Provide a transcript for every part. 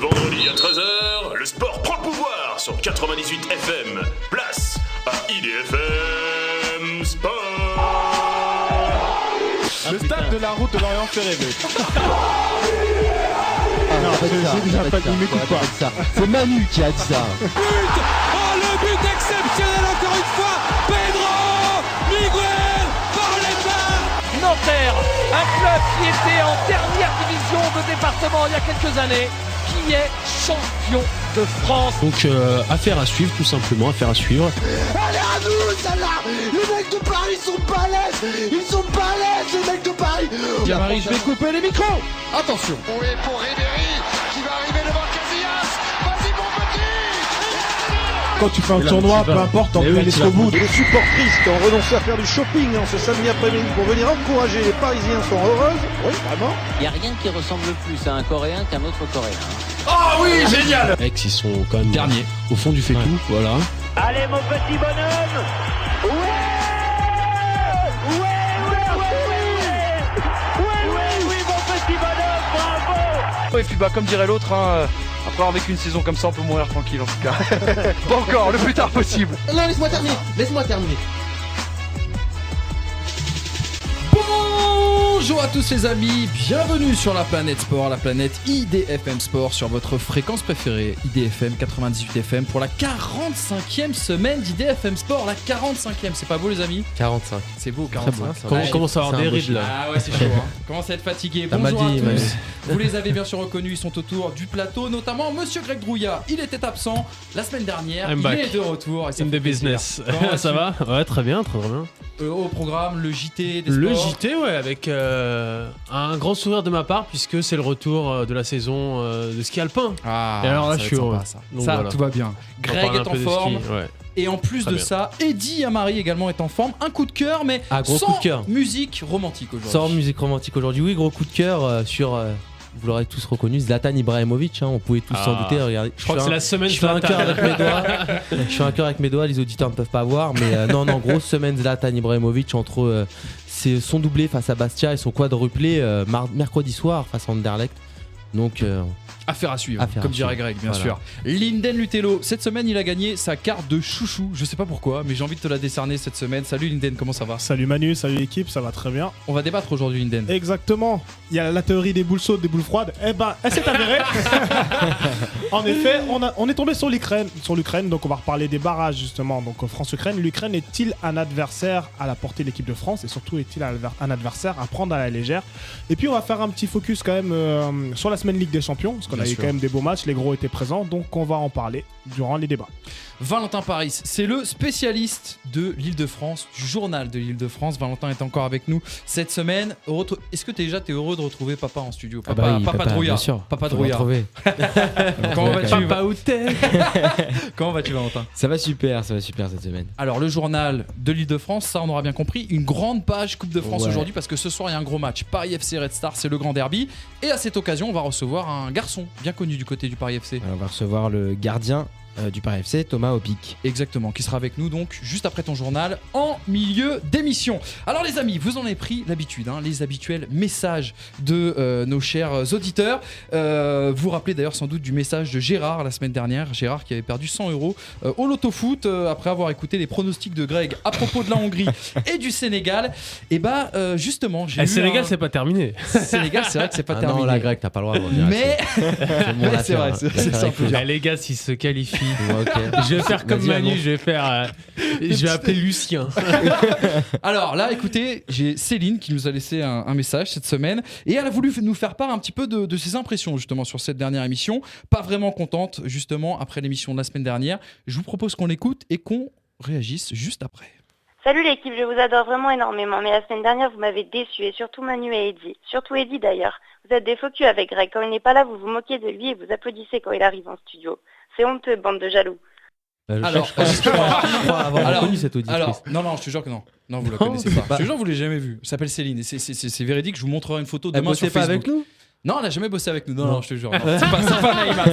vendredi à 13h, le sport prend le pouvoir sur 98 FM. Place à IDFM Sport. Le stade de la route de Lorient-Ferré. Non, j'ai déjà pas dit, m'écoute pas. C'est Manu qui a dit ça. But! Oh, le but exceptionnel encore une fois! Pedro Miguel Borletta! Nanterre, un club qui était en dernière division de département il y a quelques années, qui est champion de France. Donc affaire à suivre, tout simplement, affaire à suivre. Elle est à nous celle-là. Les mecs de Paris sont balèzes. Ils sont balèzes les mecs de Paris. Marie, je vais couper les micros. Attention. Oui, pour Ribéry qui va arriver devant Casillas. Vas-y mon petit. Quand tu fais un tournoi, peu importe, on va jusqu'au bout. Les supportrices qui ont renoncé à faire du shopping ce samedi après-midi pour venir encourager les Parisiens sont heureuses. Oui, vraiment. Il n'y a rien qui ressemble plus à un Coréen qu'un autre Coréen. Oh oui, génial. Les mecs, ils sont quand même Dernier. au fond du fait tout, voilà. Allez mon petit bonhomme! Oui, mon petit bonhomme, bravo! Et puis comme dirait l'autre, après avoir vécu une saison comme ça, on peut mourir tranquille en tout cas. Pas encore, le plus tard possible. Non, laisse-moi terminer. Bonjour à tous les amis, bienvenue sur la planète sport, la planète IDFM Sport sur votre fréquence préférée, IDFM 98 FM pour la 45e semaine d'IDFM Sport, la 45e, c'est pas beau les amis? 45. C'est beau, 45. On commence à avoir des rides là. Ah ouais, c'est chaud, hein. Commence à être fatigué. Bonjour à tous. Vous les avez bien sûr reconnus, ils sont autour du plateau, notamment Monsieur Greg Drouillat. Il était absent la semaine dernière, il est de retour. Et ça In fait the plaisir. business. Comment Ça va? Ouais, très bien, très bien. Au programme, le JT des sports. Le JT, ouais, avec un grand sourire de ma part, puisque c'est le retour de la saison de ski alpin. Ah, Et alors là, ça je va suis être heureux. sympa, ça. Donc Ça, voilà. tout va bien. On Greg parle un est en peu de forme. ski, ouais. Et en plus Très de bien. ça, Eddie Amari également est en forme. Un coup de cœur, mais Gros sans coup de cœur. musique romantique aujourd'hui. Sans musique romantique aujourd'hui, oui, gros coup de cœur sur, vous l'aurez tous reconnu, Zlatan Ibrahimovic, on pouvait tous s'en douter, regardez. Je crois que c'est la semaine Je fais un cœur Zlatan. avec mes doigts. Je fais un cœur avec mes doigts, les auditeurs ne peuvent pas voir, mais non, grosse semaine Zlatan Ibrahimovic entre c'est son doublé face à Bastia et son quadruplé mercredi soir face à Anderlecht. Donc Affaire à suivre, Affaire comme à dirait suivre. Greg, bien Voilà. sûr. Linden Lutello, cette semaine, il a gagné sa carte de chouchou. Je sais pas pourquoi, mais j'ai envie de te la décerner cette semaine. Salut Linden, comment ça va? Salut Manu, salut l'équipe, ça va très bien. On va débattre aujourd'hui, Linden. Exactement, il y a la théorie des boules chaudes, des boules froides. Eh ben, elle s'est avérée. En effet, on est tombé sur l'Ukraine, donc on va reparler des barrages justement. Donc France-Ukraine, l'Ukraine est-il un adversaire à la portée de l'équipe de France et surtout est-il un adversaire à prendre à la légère? Et puis on va faire un petit focus quand même sur la semaine Ligue des Champions, parce qu'on Bien a eu sûr. quand même des beaux matchs, les gros étaient présents, donc on va en parler durant les débats. Valentin Paris, c'est le spécialiste de l'Île-de-France, du journal de l'Île-de-France. Valentin est encore avec nous cette semaine. Est-ce que t'es heureux de retrouver papa en studio? Papa Drouillat. bien sûr, Papa faut Drouillat. le retrouver. Comment vas-tu? Papa où t'es? Comment vas-tu, Valentin? Ça va super cette semaine. Alors, le journal de l'Île-de-France, ça on aura bien compris, une grande page Coupe de France Ouais. aujourd'hui parce que ce soir il y a un gros match. Paris FC Red Star, c'est le grand derby. Et à cette occasion, on va recevoir un garçon bien connu du côté du Paris FC. Alors, on va recevoir le gardien du Paris FC, Thomas Opic. Exactement, qui sera avec nous donc juste après ton journal en milieu d'émission. Alors les amis, vous en avez pris l'habitude, les habituels messages de nos chers auditeurs. Vous vous rappelez d'ailleurs sans doute du message de Gérard la semaine dernière, Gérard qui avait perdu 100 € au loto-foot après avoir écouté les pronostics de Greg à propos de la Hongrie et du Sénégal. Et bah justement, j'ai Sénégal, c'est pas terminé. Sénégal, c'est vrai que c'est pas terminé. Non, la Greg, t'as pas le droit de revenir. Mais là-dessus. c'est vrai, c'est ça. Eh, les gars, s'ils se qualifient, Ok. je vais faire comme Vas-y, Manu, annonce. je vais appeler Lucien. Alors là, écoutez, j'ai Céline qui nous a laissé un message cette semaine et elle a voulu nous faire part un petit peu de ses impressions justement sur cette dernière émission. Pas vraiment contente justement après l'émission de la semaine dernière. Je vous propose qu'on l'écoute et qu'on réagisse juste après. Salut l'équipe, je vous adore vraiment énormément, mais la semaine dernière vous m'avez déçu et surtout Manu et Eddie. Surtout Eddie d'ailleurs. Vous êtes des faux culs avec Greg. Quand il n'est pas là, vous vous moquez de lui et vous applaudissez quand il arrive en studio. C'est honteux, bande de jaloux. Je crois avoir reconnu cette auditrice. Alors, non, je te jure que non. Non, vous la connaissez pas. Je te jure, vous l'avez jamais vue. Elle s'appelle Céline et c'est véridique. Je vous montrerai une photo Elle demain sur bossait pas Facebook. avec nous? Non, elle a jamais bossé avec nous. Non, je te jure. Non.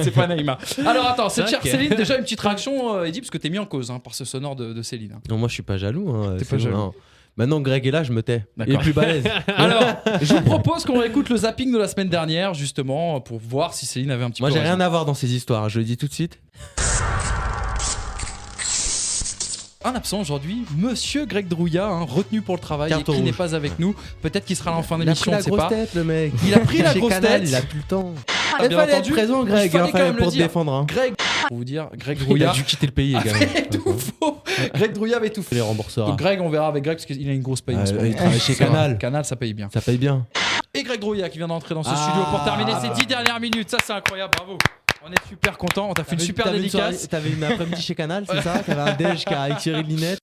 C'est pas Naïma. Alors attends, cette chère Ok. Céline, déjà une petite réaction, Eddie, parce que t'es mis en cause par ce sonore de Céline. Non, moi je suis pas jaloux. T'es C'est pas bon, jaloux. non. Maintenant Greg est là, je me tais. Il est D'accord. plus balèze. Alors, je vous propose qu'on réécoute le zapping de la semaine dernière, justement, pour voir si Céline avait un petit Moi peu j'ai raison. rien à voir dans ces histoires, je le dis tout de suite. Un absent aujourd'hui, monsieur Greg Drouillat, retenu pour le travail Carton et qui n'est rouge. pas avec nous. Peut-être qu'il sera là en fin Il a d'émission, pris on la ne sait grosse pas. tête le mec. Il a pris la Chez grosse Canal, tête. il a plus le temps. Ah, Il bien fallait entendu. être présent Il Greg, fallait quand même le pour te dire. défendre. Hein. Greg, pour vous dire, Greg Il a Drouillat dû quitter le pays avait également. tout faux. Greg Drouillat avait tout Il fait. les remboursera. Donc Greg, on verra avec Greg parce qu'il a une grosse paye en ce moment. Il travaille chez C'est vrai. Canal. Canal, ça paye bien. Ça paye bien. Et Greg Drouillat qui vient d'entrer dans ce studio pour terminer ces 10 dernières minutes. Ça, c'est incroyable. Bravo. On est super content. On t'a fait une super dédicace. T'avais une après-midi chez Canal, c'est ça? T'avais un déj avec Cyril Linette.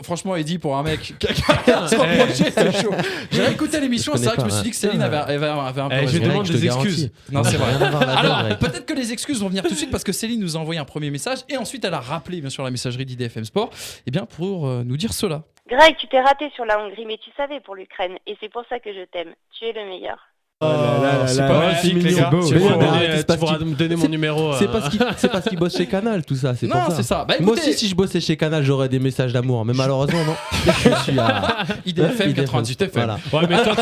Franchement, Eddy, pour un mec qui a se reprocher, c'est chaud. J'ai écouté l'émission, c'est vrai que je me suis dit que Céline avait un peu Je raison. demande je te des garantis. excuses. Non, c'est vrai. Rien à voir là-dedans, Alors, Greg. peut-être que les excuses vont venir tout de suite parce que Céline nous a envoyé un premier message et ensuite elle a rappelé, bien sûr, la messagerie d'IDFM Sport pour nous dire cela. Greg, tu t'es raté sur la Hongrie, mais tu savais pour l'Ukraine. Et c'est pour ça que je t'aime. Tu es le meilleur. C'est pas magnifique, les gars. Tu C'est pourras beau. me donner mon numéro. C'est parce qu'il bosse chez Canal, tout ça. C'est Non, pour ça. c'est ça. Bah, Moi écoutez, aussi, si je bossais chez Canal, j'aurais des messages d'amour. Mais malheureusement, non. Je suis à IDFM 98 FM. Voilà. Ouais, mais toi,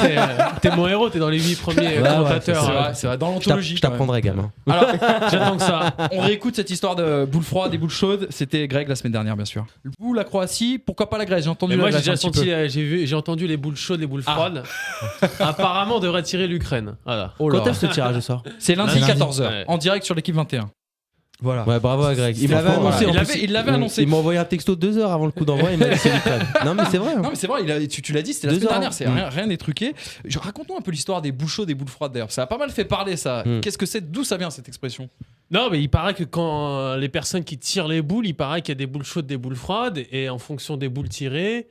t'es mon héros, t'es dans les 8 premiers Ouais, commentateurs. C'est vrai, dans Je l'anthologie. je quand même. t'apprendrai, gamin. Alors, J'attends que ça. on réécoute cette histoire de boules froides et boules chaudes. C'était Greg la semaine dernière, bien sûr. Vous, la Croatie, pourquoi pas la Grèce? J'ai entendu Mais la moi, j'ai Grèce déjà un petit peu. senti, j'ai entendu les boules chaudes, les boules froides. Apparemment, on devrait tirer l'Ukraine. Voilà. Oh là. Quand est-ce que le tirage au sort? C'est lundi Lundi. 14h, Ouais. en direct sur l'équipe 21. Voilà. Ouais, bravo à Greg. Il C'était m'avait fort, annoncé. voilà. en plus. Il l'avait annoncé. Il m'a envoyé un texto 2 heures avant le coup d'envoi. Il m'a dit c'est l'Ukraine. Non, mais c'est vrai. hein. Non mais c'est vrai, tu l'as dit, c'était la 2 semaine heures. dernière, c'est rien n'est truqué. Raconte-nous un peu l'histoire des boules chaudes et boules froides d'ailleurs, ça a pas mal fait parler ça. Qu'est-ce que c'est, d'où ça vient cette expression? Non, mais il paraît que quand les personnes qui tirent les boules, il paraît qu'il y a des boules chaudes, des boules froides, et en fonction des boules tirées,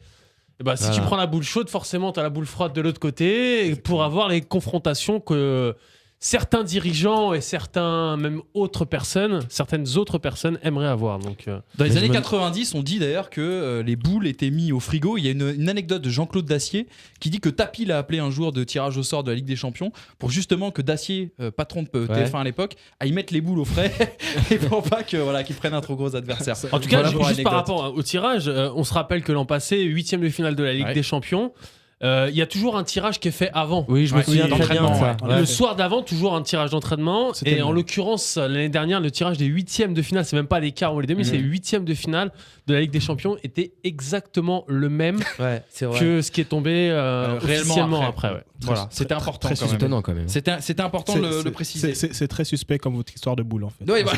eh ben, si Voilà. tu prends la boule chaude, forcément, tu as la boule froide de l'autre côté, pour avoir les confrontations que certains dirigeants et certaines autres personnes aimeraient avoir. Donc, Dans les années 90, on dit d'ailleurs que les boules étaient mises au frigo. Il y a une anecdote de Jean-Claude Dacier qui dit que Tapi l'a appelé un jour de tirage au sort de la Ligue des Champions pour justement que Dacier, patron de TF1 à l'époque, aille mettre les boules au frais et pour pas que qu'ils prennent un trop gros adversaire. en tout cas, Voilà pour juste par l'anecdote. rapport au tirage, on se rappelle que l'an passé, 8e de finale de la Ligue des Champions, il y a toujours un tirage qui est fait avant. Oui, je me souviens très bien de ça. Le soir d'avant, toujours un tirage d'entraînement. C'était Et en bien. l'occurrence, l'année dernière, le tirage des 8e de finale, c'est même pas les quarts ou les demi, c'est les 8e de finale de la Ligue des Champions, était exactement le même Ouais, c'est vrai. que ce qui est tombé officiellement après. Ouais. Voilà, c'était important Très quand même. étonnant quand même. C'était important de le préciser. C'est très suspect comme votre histoire de boule en fait. Oui, bah,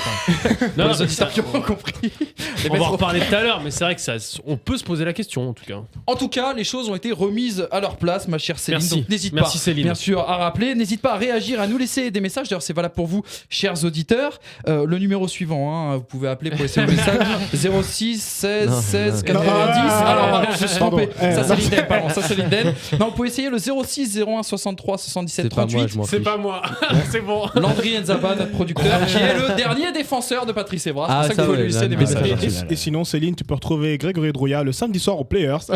Non, pour les mais auditeurs qui ont compris. Les on va mettre en au- reparler tout à l'heure, mais c'est vrai que on peut se poser la question en tout cas. En tout cas, les choses ont été remises à leur place, ma chère Céline. Merci. Donc n'hésite Merci, pas, Céline. bien sûr, à rappeler. N'hésite pas à réagir, à nous laisser des messages. D'ailleurs, c'est valable pour vous, chers auditeurs. Le numéro suivant, vous pouvez appeler pour laisser le message 06 16 Non, 16 non. 90. Alors, je me suis Pardon. trompé. Ça, c'est l'Inden, pardon. Ça, c'est l'Inden. Non, vous pouvez essayer le 06 01 63 77 C'est pas moi, 38. je m'en C'est fiche. pas moi, c'est bon. Landry Nzaba, notre producteur, qui est le dernier défenseur de Patrice Evra. C'est Ah, pour ça qu'il ça, faut ouais, lui laisser des là, messages. Et sinon, Céline, tu peux retrouver Grégory Drouillat le samedi soir aux Players. C'est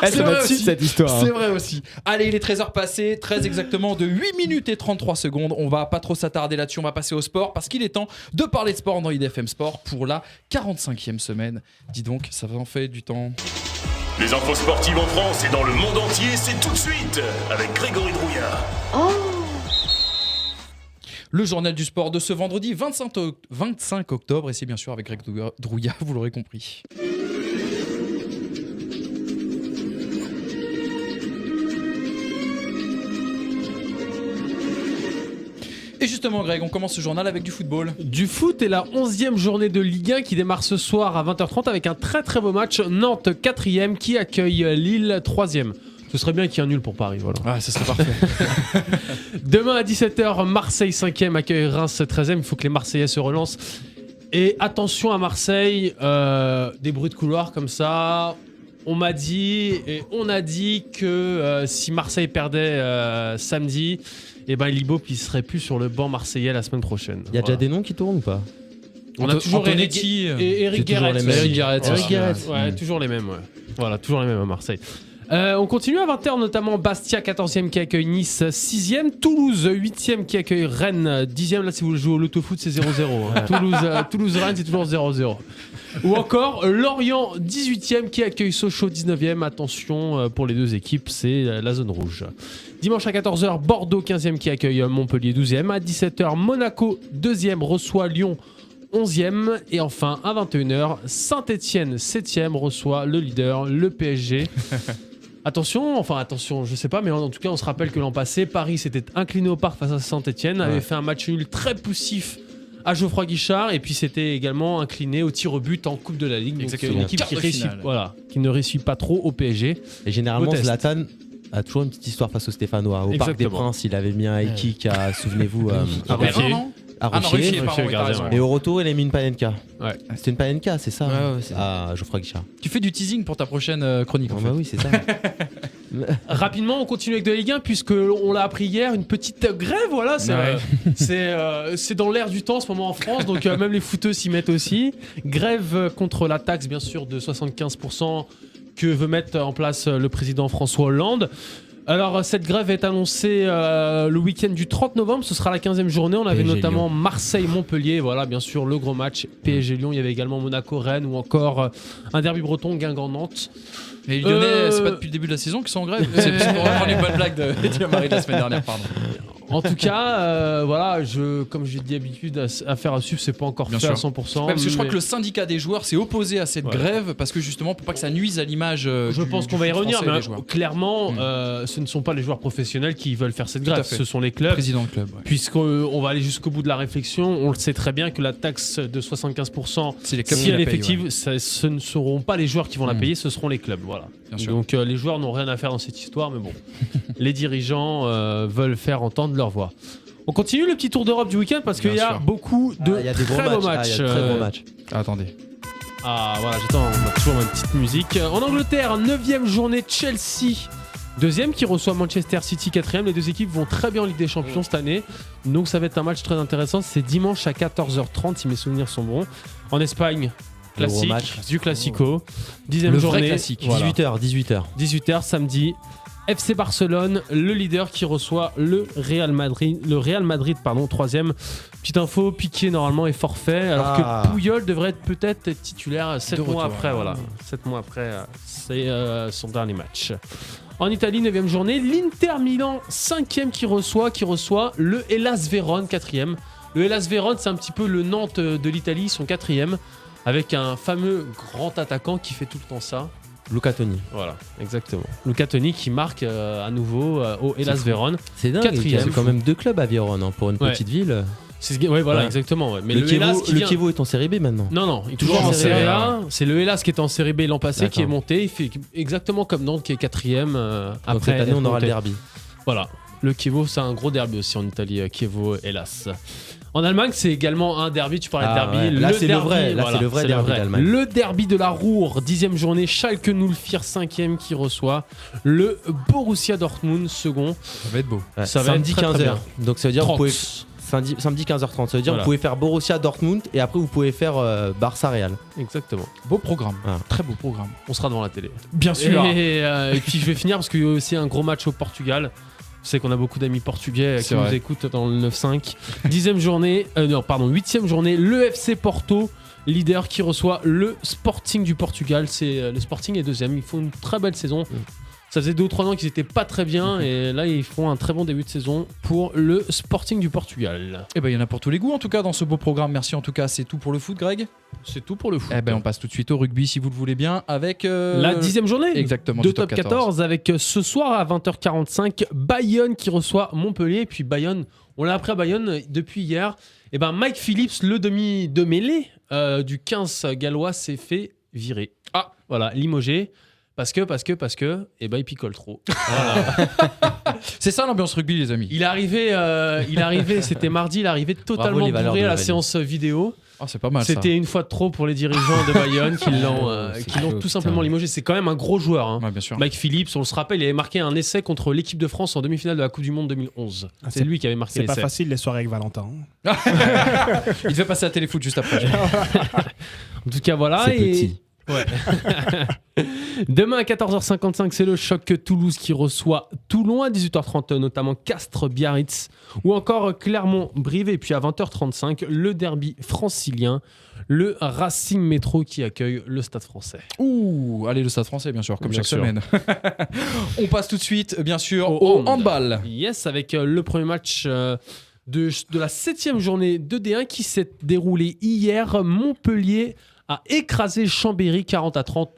C'est vrai notre aussi. site cette histoire. C'est vrai aussi. Allez, il est 13h passé, très exactement de 8 minutes et 33 secondes. On va pas trop s'attarder là-dessus, on va passer au sport parce qu'il est temps de parler de sport dans IDFM Sport pour la 45e semaine. Dis donc, ça en fait du temps. Les infos sportives en France et dans le monde entier, c'est tout de suite avec Grégory Drouillard. Le journal du sport de ce vendredi 25 octobre et c'est bien sûr avec Greg Drouillat, vous l'aurez compris. Et justement Greg, on commence ce journal avec du football. Du foot et la 11e journée de Ligue 1 qui démarre ce soir à 20h30 avec un très très beau match. Nantes 4e qui accueille Lille 3e. Ce serait bien qu'il y ait un nul pour Paris, voilà. Ah, ça serait parfait. Demain à 17h, Marseille 5e accueille Reims 13e. Il faut que les Marseillais se relancent. Et attention à Marseille, des bruits de couloir comme ça. On m'a dit et on a dit que si Marseille perdait samedi, et ben Libo il serait plus sur le banc marseillais la semaine prochaine. Il y a déjà des noms qui tournent ou pas? On a toujours Antonetti, et Eric c'est toujours Guéret. les mêmes. Eric Guéret, Ouais, ouais. ouais, toujours les mêmes. Ouais. Voilà, toujours les mêmes à Marseille. On continue à 20h, notamment Bastia 14e qui accueille Nice 6e, Toulouse 8e qui accueille Rennes 10e. Là, si vous jouez au loto-foot, c'est 0-0. Toulouse-Rennes, c'est toujours 0-0. Ou encore Lorient 18e qui accueille Sochaux 19e. Attention, pour les deux équipes, c'est la zone rouge. Dimanche à 14h, Bordeaux 15e qui accueille Montpellier 12e. À 17h, Monaco 2e reçoit Lyon 11e. Et enfin, à 21h, Saint-Etienne 7e reçoit le leader, le PSG. Attention, je sais pas, mais en tout cas, on se rappelle que l'an passé, Paris s'était incliné au parc face à Saint-Etienne, avait fait un match nul très poussif à Geoffroy Guichard, et puis s'était également incliné au tir au but en Coupe de la Ligue. Donc une équipe qui ne réussit pas trop au PSG. Et généralement, Zlatan a toujours une petite histoire face aux Stéphanois. Au Parc des Princes, il avait mis un Ekik, souvenez-vous, à Rocher. Et au retour, il a mis une Panenka. Ouais. C'était une Panenka, c'est ça à Geoffroy Guichard. Tu fais du teasing pour ta prochaine chronique en fait. Bah oui, c'est ça. Rapidement, on continue avec de la Ligue 1 puisque on l'a appris hier, une petite grève, voilà, c'est dans l'air du temps en ce moment en France, donc même les footeux s'y mettent aussi. Grève contre la taxe bien sûr de 75% que veut mettre en place le président François Hollande. Alors cette grève est annoncée le week-end du 30 novembre, ce sera la 15e journée, on avait PSG notamment Marseille-Montpellier, voilà bien sûr le gros match PSG-Lyon, il y avait également Monaco-Rennes ou encore un derby breton Guingamp-Nantes. Et les Lyonnais, c'est pas depuis le début de la saison qu'ils sont en grève. C'est pour reprendre les bonnes blagues de Marie de la semaine dernière, pardon. En tout cas, voilà, comme j'ai dit d'habitude, affaire à suivre, c'est pas encore fait à 100%. Ouais, parce que je crois que le syndicat des joueurs s'est opposé à cette grève parce que justement, pour pas que ça nuise à l'image. Je pense qu'on va y revenir, mais clairement, ce ne sont pas les joueurs professionnels qui veulent faire cette grève, ce sont les clubs. Président de club. Ouais. Puisqu'on va aller jusqu'au bout de la réflexion, on le sait très bien que la taxe de 75%, si elle est effective, ce ne seront pas les joueurs qui vont la payer, ce seront les clubs. Voilà. Donc les joueurs n'ont rien à faire dans cette histoire, mais bon, les dirigeants veulent faire entendre leur voix. On continue le petit tour d'Europe du week-end parce qu'il y a beaucoup de très beaux matchs. Attendez. Ah voilà, j'attends toujours ma petite musique. En Angleterre, 9e journée, Chelsea 2e qui reçoit Manchester City 4e. Les deux équipes vont très bien en Ligue des Champions cette année. Donc ça va être un match très intéressant. C'est dimanche à 14h30 si mes souvenirs sont bons. En Espagne, classique, du Classico. 10e journée. Vrai classique. Voilà. 18h samedi. FC Barcelone, le leader qui reçoit le Real Madrid, 3e. Petite info, Piqué normalement est forfait, alors que Puyol devrait être peut-être titulaire 7 mois après. Voilà. 7 mois après, c'est son dernier match. En Italie, 9e journée, l'Inter Milan, 5e qui reçoit le Hellas Vérone, 4e. Le Hellas Vérone, c'est un petit peu le Nantes de l'Italie, ils sont 4e, avec un fameux grand attaquant qui fait tout le temps ça. Luca Toni. Voilà, exactement. Luca Toni qui marque à nouveau au Hellas Vérone. C'est dingue, 4e. C'est quand même 2 clubs à Vérone pour une petite ville. Exactement. Ouais. Mais le Chievo est en série B maintenant. Non, il est toujours en série A. C'est le Hellas qui était en série B l'an passé qui est monté. Il fait exactement comme Nantes qui est 4e. Après cette année, on aura le derby. Voilà. Le Chievo, c'est un gros derby aussi en Italie. Chievo-Hellas. En Allemagne, c'est également un derby. Tu parlais de derby. Ouais. Là, c'est le vrai derby d'Allemagne. Le derby de la Ruhr, 10e journée. Schalke 04, 5e qui reçoit le Borussia Dortmund, second. Ça va être beau. Ouais. Ça va samedi être 15h. Donc ça veut dire que vous pouvez samedi 15h30. Ça veut dire que vous pouvez faire Borussia Dortmund et après vous pouvez faire Barça Real. Exactement. Beau programme. Très beau programme. On sera devant la télé. Bien sûr. Et puis je vais finir parce qu'il y a aussi un gros match au Portugal. Je sais qu'on a beaucoup d'amis portugais qui nous écoutent dans le 9-5. 8e journée, le FC Porto, leader qui reçoit le Sporting du Portugal. Le Sporting est 2e, ils font une très belle saison. Ça faisait 2 ou 3 ans qu'ils étaient pas très bien et là ils font un très bon début de saison pour le Sporting du Portugal. Et ben il y en a pour tous les goûts en tout cas dans ce beau programme. Merci en tout cas, c'est tout pour le foot, Greg. C'est tout pour le foot. Eh ben on passe tout de suite au rugby si vous le voulez bien avec la 10e journée. Exactement. De top 14 avec ce soir à 20h45 Bayonne qui reçoit Montpellier. Et puis Bayonne, on l'a appris à Bayonne depuis hier. Et ben Mike Phillips, le demi de mêlée du 15 gallois s'est fait virer. Voilà, limogé. Parce que, et ben il picole trop. Voilà. C'est ça l'ambiance rugby, les amis. Il est arrivé, c'était mardi, il est arrivé totalement bourré à la séance vidéo. C'est pas mal. C'était une fois de trop pour les dirigeants de Bayonne qui l'ont tout simplement limogé. C'est quand même un gros joueur. Hein. Ouais, bien sûr. Mike Phillips, on se rappelle, il avait marqué un essai contre l'équipe de France en demi-finale de la Coupe du Monde 2011. C'est lui qui avait marqué l'essai. C'est pas facile les soirées avec Valentin. Il devait passer à Téléfoot juste après. En tout cas, voilà. C'est petit. Ouais. Demain à 14h55, c'est le choc Toulouse qui reçoit Toulon. À 18h30, notamment Castres-Biarritz ou encore Clermont-Brive. Et puis à 20h35, le derby francilien, le Racing Métro qui accueille le Stade français. Ouh, allez, le Stade français, bien sûr, comme Bien chaque sûr. semaine. On passe tout de suite, bien sûr, au handball. Yes, avec le premier match de la 7e journée de D1 qui s'est déroulé hier. Montpellier a écrasé Chambéry 40-30.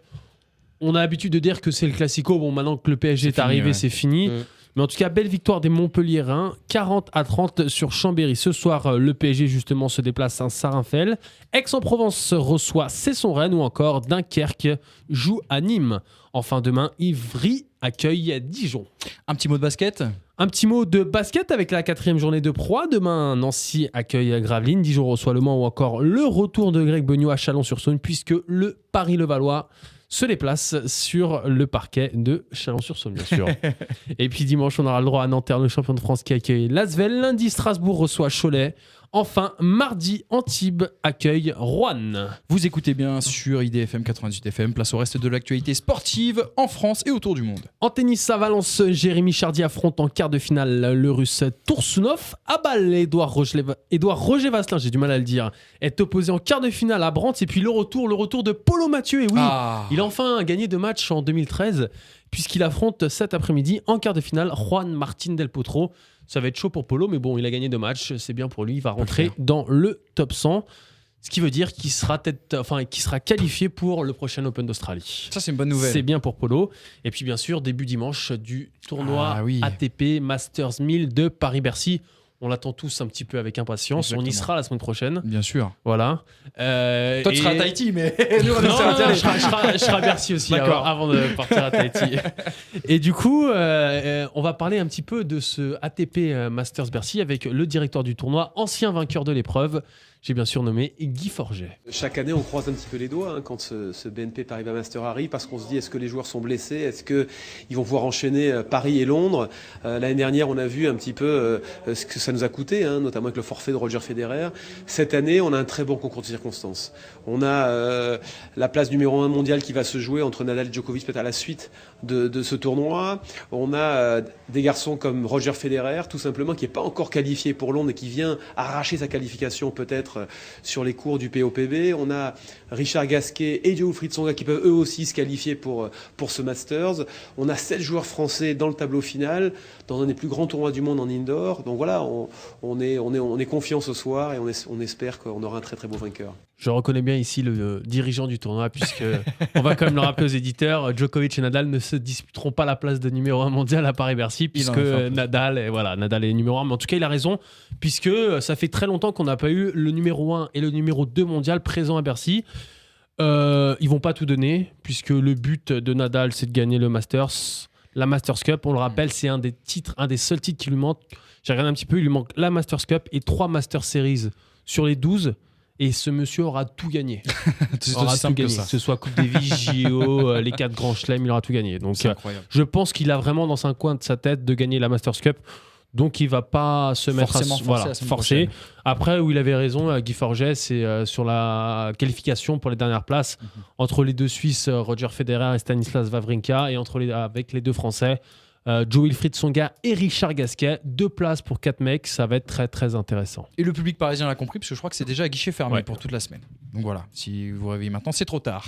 On a l'habitude de dire que c'est le classico. Bon, maintenant que le PSG est arrivé, ouais. c'est fini. Mais en tout cas, belle victoire des Montpelliérains, 40-30 sur Chambéry. Ce soir, le PSG justement se déplace à Saint-Raphaël. Aix-en-Provence reçoit Cesson-Rennes ou encore Dunkerque joue à Nîmes. Enfin, demain, Ivry accueille Dijon. Un petit mot de basket. Un petit mot de basket avec la 4e journée de Pro A. Demain, Nancy accueille Gravelines. Dijon reçoit Le Mans ou encore le retour de Greg Beugnot à Chalon-sur-Saône puisque le Paris-Levallois se déplace sur le parquet de Chalon-sur-Saône, bien sûr. Et puis dimanche, on aura le droit à Nanterre, le champion de France qui accueille l'Asvel. Lundi, Strasbourg reçoit Cholet. Enfin, mardi, Antibes accueille Roanne. Vous écoutez bien sur IDFM 98 FM. Place au reste de l'actualité sportive en France et autour du monde. En tennis à Valence, Jérémy Chardy affronte en quart de finale le russe Toursounov. À Bâle, Édouard Roger Vasselin, j'ai du mal à le dire, est opposé en quart de finale à Brandt. Et puis le retour de Polo Mathieu. Et oui, il a enfin gagné 2 matchs en 2013 puisqu'il affronte cet après-midi en quart de finale Juan Martín del Potro. Ça va être chaud pour Polo, mais bon, il a gagné 2 matchs, c'est bien pour lui, il va rentrer dans le top 100. Ce qui veut dire qu'il sera qualifié pour le prochain Open d'Australie. Ça, c'est une bonne nouvelle. C'est bien pour Polo. Et puis, bien sûr, début dimanche du tournoi ATP Masters 1000 de Paris-Bercy. On l'attend tous un petit peu avec impatience. Exactement. On y sera la semaine prochaine. Bien sûr. Voilà. Toi, tu seras à Tahiti, mais nous, on non, sera je serai à Bercy aussi avant de partir à Tahiti. Et du coup, on va parler un petit peu de ce ATP Masters Bercy avec le directeur du tournoi, ancien vainqueur de l'épreuve. J'ai bien sûr nommé Guy Forget. Chaque année, on croise un petit peu les doigts quand ce BNP Paribas Master arrive parce qu'on se dit est-ce que les joueurs sont blessés, est-ce qu'ils vont pouvoir enchaîner Paris et Londres. L'année dernière, on a vu un petit peu ce que ça nous a coûté, notamment avec le forfait de Roger Federer. Cette année, on a un très bon concours de circonstances. On a la place numéro 1 mondiale qui va se jouer entre Nadal et Djokovic peut-être à la suite de ce tournoi. On a des garçons comme Roger Federer, tout simplement, qui n'est pas encore qualifié pour Londres et qui vient arracher sa qualification peut-être sur les cours du POPB. On a Richard Gasquet et Wilfried Tsonga qui peuvent eux aussi se qualifier pour ce Masters. On a 7 joueurs français dans le tableau final, dans un des plus grands tournois du monde en indoor. Donc voilà, on est confiant ce soir et on espère qu'on aura un très très beau vainqueur. Je reconnais bien ici le dirigeant du tournoi puisque on va quand même le rappeler aux éditeurs, Djokovic et Nadal ne se disputeront pas la place de numéro 1 mondial à Paris-Bercy puisque Nadal est numéro 1. Mais en tout cas, il a raison puisque ça fait très longtemps qu'on n'a pas eu le numéro 1 et le numéro 2 mondial présents à Bercy. Ils vont pas tout donner puisque le but de Nadal, c'est de gagner le Masters. La Masters Cup, on le rappelle, c'est un des seuls titres qui lui manque. J'ai regardé un petit peu, il lui manque la Masters Cup et 3 Masters Series sur les 12. Et ce monsieur aura tout gagné. C'est aussi simple que ça. Que ce soit Coupe Davis, JO, les 4 grands chelems, il aura tout gagné. Donc, je pense qu'il a vraiment dans un coin de sa tête de gagner la Masters Cup. Donc, il va pas se mettre à forcer. Après, où il avait raison, Guy Forget, c'est sur la qualification pour les dernières places entre les 2 Suisses, Roger Federer et Stanislas Wawrinka, et avec les 2 Français, Wilfried Tsonga et Richard Gasquet. 2 places pour 4 mecs, ça va être très très intéressant. Et le public parisien l'a compris, parce que je crois que c'est déjà à guichet fermé pour toute la semaine. Donc voilà, si vous réveillez maintenant, c'est trop tard.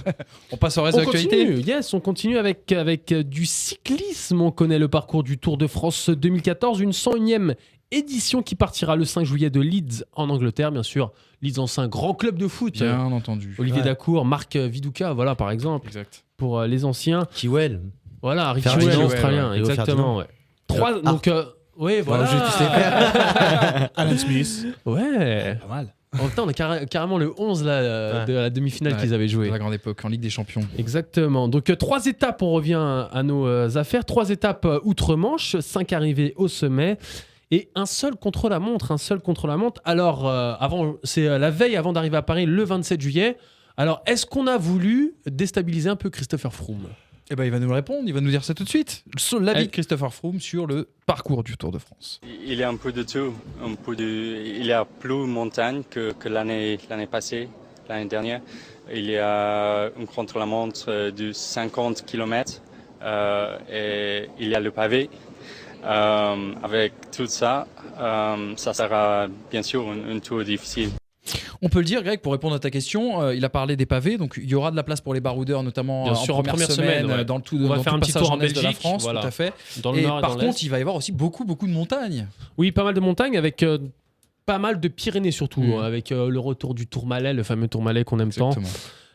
On passe au reste de l'actualité. On continue avec du cyclisme. On connaît le parcours du Tour de France 2014, une 101e édition qui partira le 5 juillet de Leeds en Angleterre, bien sûr. Leeds, ancien grand club de foot. Bien entendu. Olivier Dacour, Marc Viduka, voilà par exemple. Exact. Pour les anciens. Kiwell. Voilà, Ricky Well, australien, exactement. Ouais. 3, donc, oui, voilà. Je vais tous les faire. Alan Smith. Ouais. Pas mal. En même temps, on a carrément le 11 là, de la demi-finale qu'ils avaient joué. De la grande époque, en Ligue des Champions. Exactement. Donc, 3 étapes, on revient à nos affaires. 3 étapes outre-Manche, 5 arrivées au sommet. Et un seul contre-la-montre. Alors, c'est la veille avant d'arriver à Paris, le 27 juillet. Alors, est-ce qu'on a voulu déstabiliser un peu Christopher Froome ? Eh ben, il va nous répondre, il va nous dire ça tout de suite. L'avis de Christopher Froome sur le parcours du Tour de France. Il y a un peu de tout. Il y a plus montagne que l'année passée, l'année dernière. il y a une contre-la-montre de 50 km et il y a le pavé. Avec tout ça, ça sera bien sûr un tour difficile. On peut le dire, Greg, pour répondre à ta question, il a parlé des pavés, donc il y aura de la place pour les baroudeurs, notamment bien sûr, en première semaine, ouais. dans le tout, on va dans faire tout un petit passage tour en est de la Belgique, France, voilà. tout à fait. Dans le Et nord et par dans contre, l'est. il va y avoir aussi beaucoup de montagnes. Oui, pas mal de montagnes avec pas mal de Pyrénées surtout, avec le retour du Tourmalet, le fameux Tourmalet qu'on aime tant.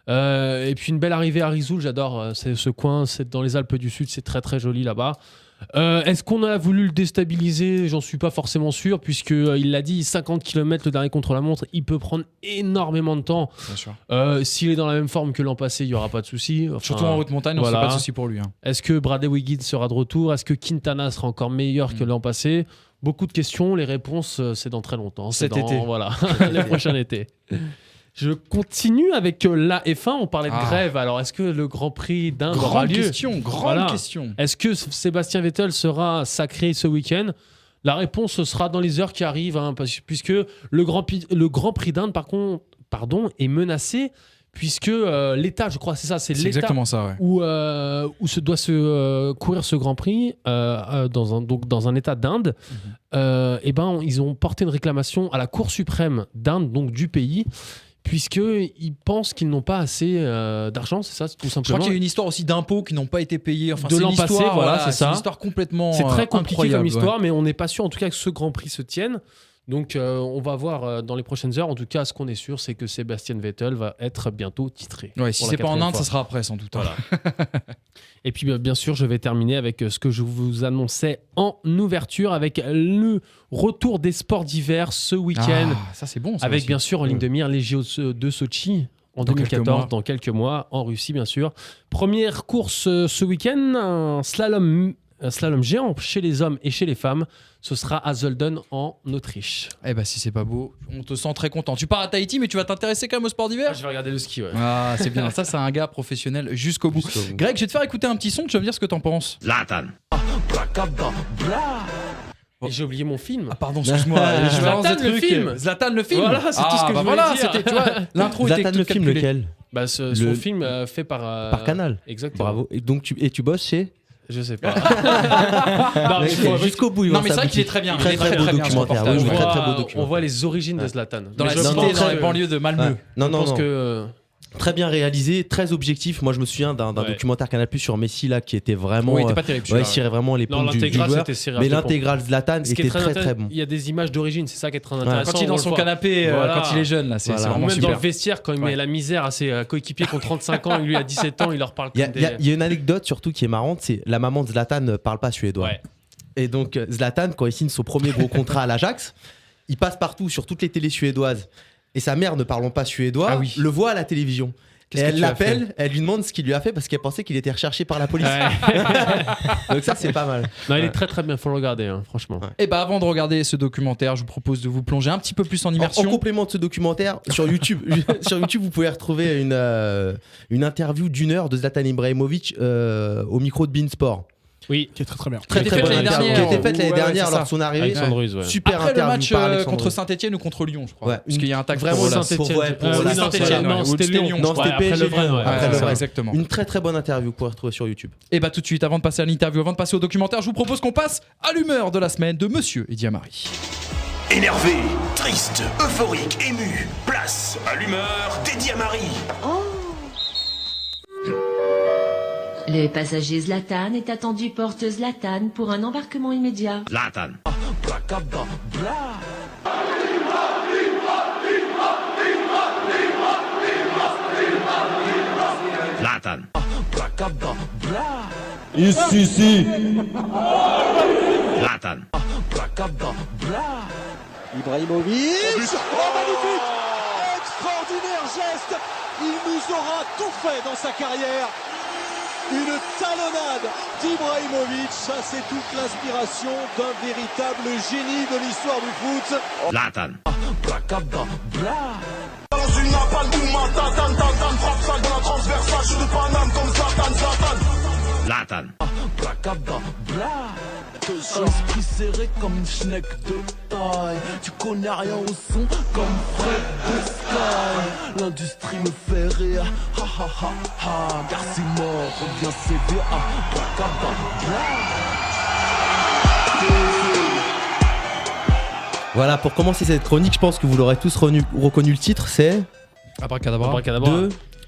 Et puis une belle arrivée à Risoul, j'adore ce coin, c'est dans les Alpes du Sud, c'est très très joli là-bas. Est-ce qu'on a voulu le déstabiliser? J'en suis pas forcément sûr, puisqu'il l'a dit, 50 km le dernier contre-la-montre, il peut prendre énormément de temps. Bien sûr. S'il est dans la même forme que l'an passé, il n'y aura pas de souci. Enfin, Surtout en haute montagne, voilà. Pas de souci pour lui. Hein. Est-ce que Bradley Wiggins sera de retour? Est-ce que Quintana sera encore meilleur que l'an passé? Beaucoup de questions, les réponses, c'est dans très longtemps. Cet été. Voilà, le prochain été. Je continue avec la F1. On parlait de grève. Alors, est-ce que le Grand Prix d'Inde aura lieu? Grande question. Est-ce que Sébastien Vettel sera sacré ce week-end? La réponse sera dans les heures qui arrivent, hein, puisque le Grand Prix d'Inde, est menacé, puisque l'État, je crois, c'est ça, c'est l'État exactement ça, ouais. où se doit courir ce Grand Prix dans un État d'Inde. Ils ont porté une réclamation à la Cour suprême d'Inde, donc du pays, puisqu'ils pensent qu'ils n'ont pas assez d'argent, c'est ça, tout simplement. Je crois qu'il y a une histoire aussi d'impôts qui n'ont pas été payés. Enfin, de l'an passé, voilà, c'est ça. C'est une histoire complètement c'est très compliqué comme histoire, ouais. Mais on n'est pas sûr, en tout cas, que ce Grand Prix se tienne. Donc, on va voir dans les prochaines heures. En tout cas, ce qu'on est sûr, c'est que Sébastien Vettel va être bientôt titré. Ouais, si c'est pas en Inde, ça sera après, sans doute. Voilà. Et puis, bien sûr, je vais terminer avec ce que je vous annonçais en ouverture, avec le retour des sports d'hiver ce week-end. Ah, ça, c'est bon. Ça avec, aussi. bien sûr, en ligne de mire, les JO de Sochi. En 2014, dans quelques mois, en Russie, bien sûr. Première course ce week-end, un slalom géant chez les hommes et chez les femmes. Ce sera à Zolden en Autriche. Eh ben si c'est pas beau, on te sent très content. Tu pars à Tahiti, mais tu vas t'intéresser quand même au sport d'hiver. Je vais regarder le ski, ouais. Ah, c'est bien. Ça, c'est un gars professionnel jusqu'au bout. Greg, je vais te faire écouter un petit son. Tu vas me dire ce que t'en penses. Zlatan. Et j'ai oublié mon film. Ah pardon, excuse-moi. Zlatan le film. Zlatan le film. Voilà, c'est tout ce que je voulais dire. C'était, tu vois, l'intro était Zlatan le film, calculée. lequel? Son film fait par Canal. Exactement. Bravo. Et donc tu bosses chez? Je sais pas. Jusqu'au bout. Non, mais c'est vrai qu'il est très bien. Très beau documentaire. On voit les origines de Zlatan. Dans la cité, dans les banlieues de Malmö. Non. Que très bien réalisé, très objectif. Moi, je me souviens d'un documentaire Canal+ sur Messi là qui était vraiment. Oui, il était pas terrible. Il cirait vraiment les pompes du joueur. Mais l'intégrale Zlatan était très bon. Il y a des images d'origine, c'est ça qui est très intéressant. Quand il est dans son canapé, quand il est jeune, là, c'est vraiment même super. dans le vestiaire, quand il met la misère à ses coéquipiers qui ont 35 ans et lui à 17 ans, il leur parle comme Il y a une anecdote surtout qui est marrante, c'est la maman de Zlatan ne parle pas suédois. Ouais. Et donc Zlatan, quand il signe son premier gros contrat à l'Ajax, il passe partout sur toutes les télés suédoises. Et sa mère, ne parlant pas suédois, le voit à la télévision. Et elle l'appelle, elle lui demande ce qu'il lui a fait parce qu'elle pensait qu'il était recherché par la police. Donc ça, c'est pas mal. Non, il est très très bien, faut le regarder, hein, franchement. Et bah avant de regarder ce documentaire, je vous propose de vous plonger un petit peu plus en immersion. En complément de ce documentaire, sur YouTube, vous pouvez retrouver une interview d'1 heure de Zlatan Ibrahimovic au micro de Beansport. Oui, qui est très très bien. Très bonne interview. Qui a été faite l'année dernière lors de son arrivée. Super après interview. Le match contre Saint-Etienne ou contre Lyon, je crois. Ouais. Parce qu'il y a un tag vraiment Saint-Etienne. Non, c'était Lyon. Non, c'était PSG. Après le vrai. Exactement. Une très très bonne interview pour retrouver sur YouTube. Et bah tout de suite, avant de passer à l'interview, avant de passer au documentaire, je vous propose qu'on passe à l'humeur de la semaine de Monsieur Eddy Amari. Énervé, triste, euphorique, ému, place à l'humeur d'Eddy Amari. Le passager Zlatan est attendu porte Zlatan pour un embarquement immédiat. Zlatan. Zlatan. Ici. Zlatan. Ibrahimovic. Oh, magnifique! Extraordinaire geste! Il nous aura tout fait dans sa carrière. Une talonnade d'Ibrahimovic, ça c'est toute l'inspiration d'un véritable génie de l'histoire du foot. Zlatan. Dans une napalm, frappe ça dans la transversale, je de Paname comme Zlatan. Zlatan. Esprit serré comme une schneck de taille. Tu connais rien au son comme Fred de Sky. L'industrie me fait rire, ha ha ha ha. Car c'est mort, reviens CVA. Voilà, pour commencer cette chronique, je pense que vous l'aurez tous reconnu le titre, c'est Abracadabra.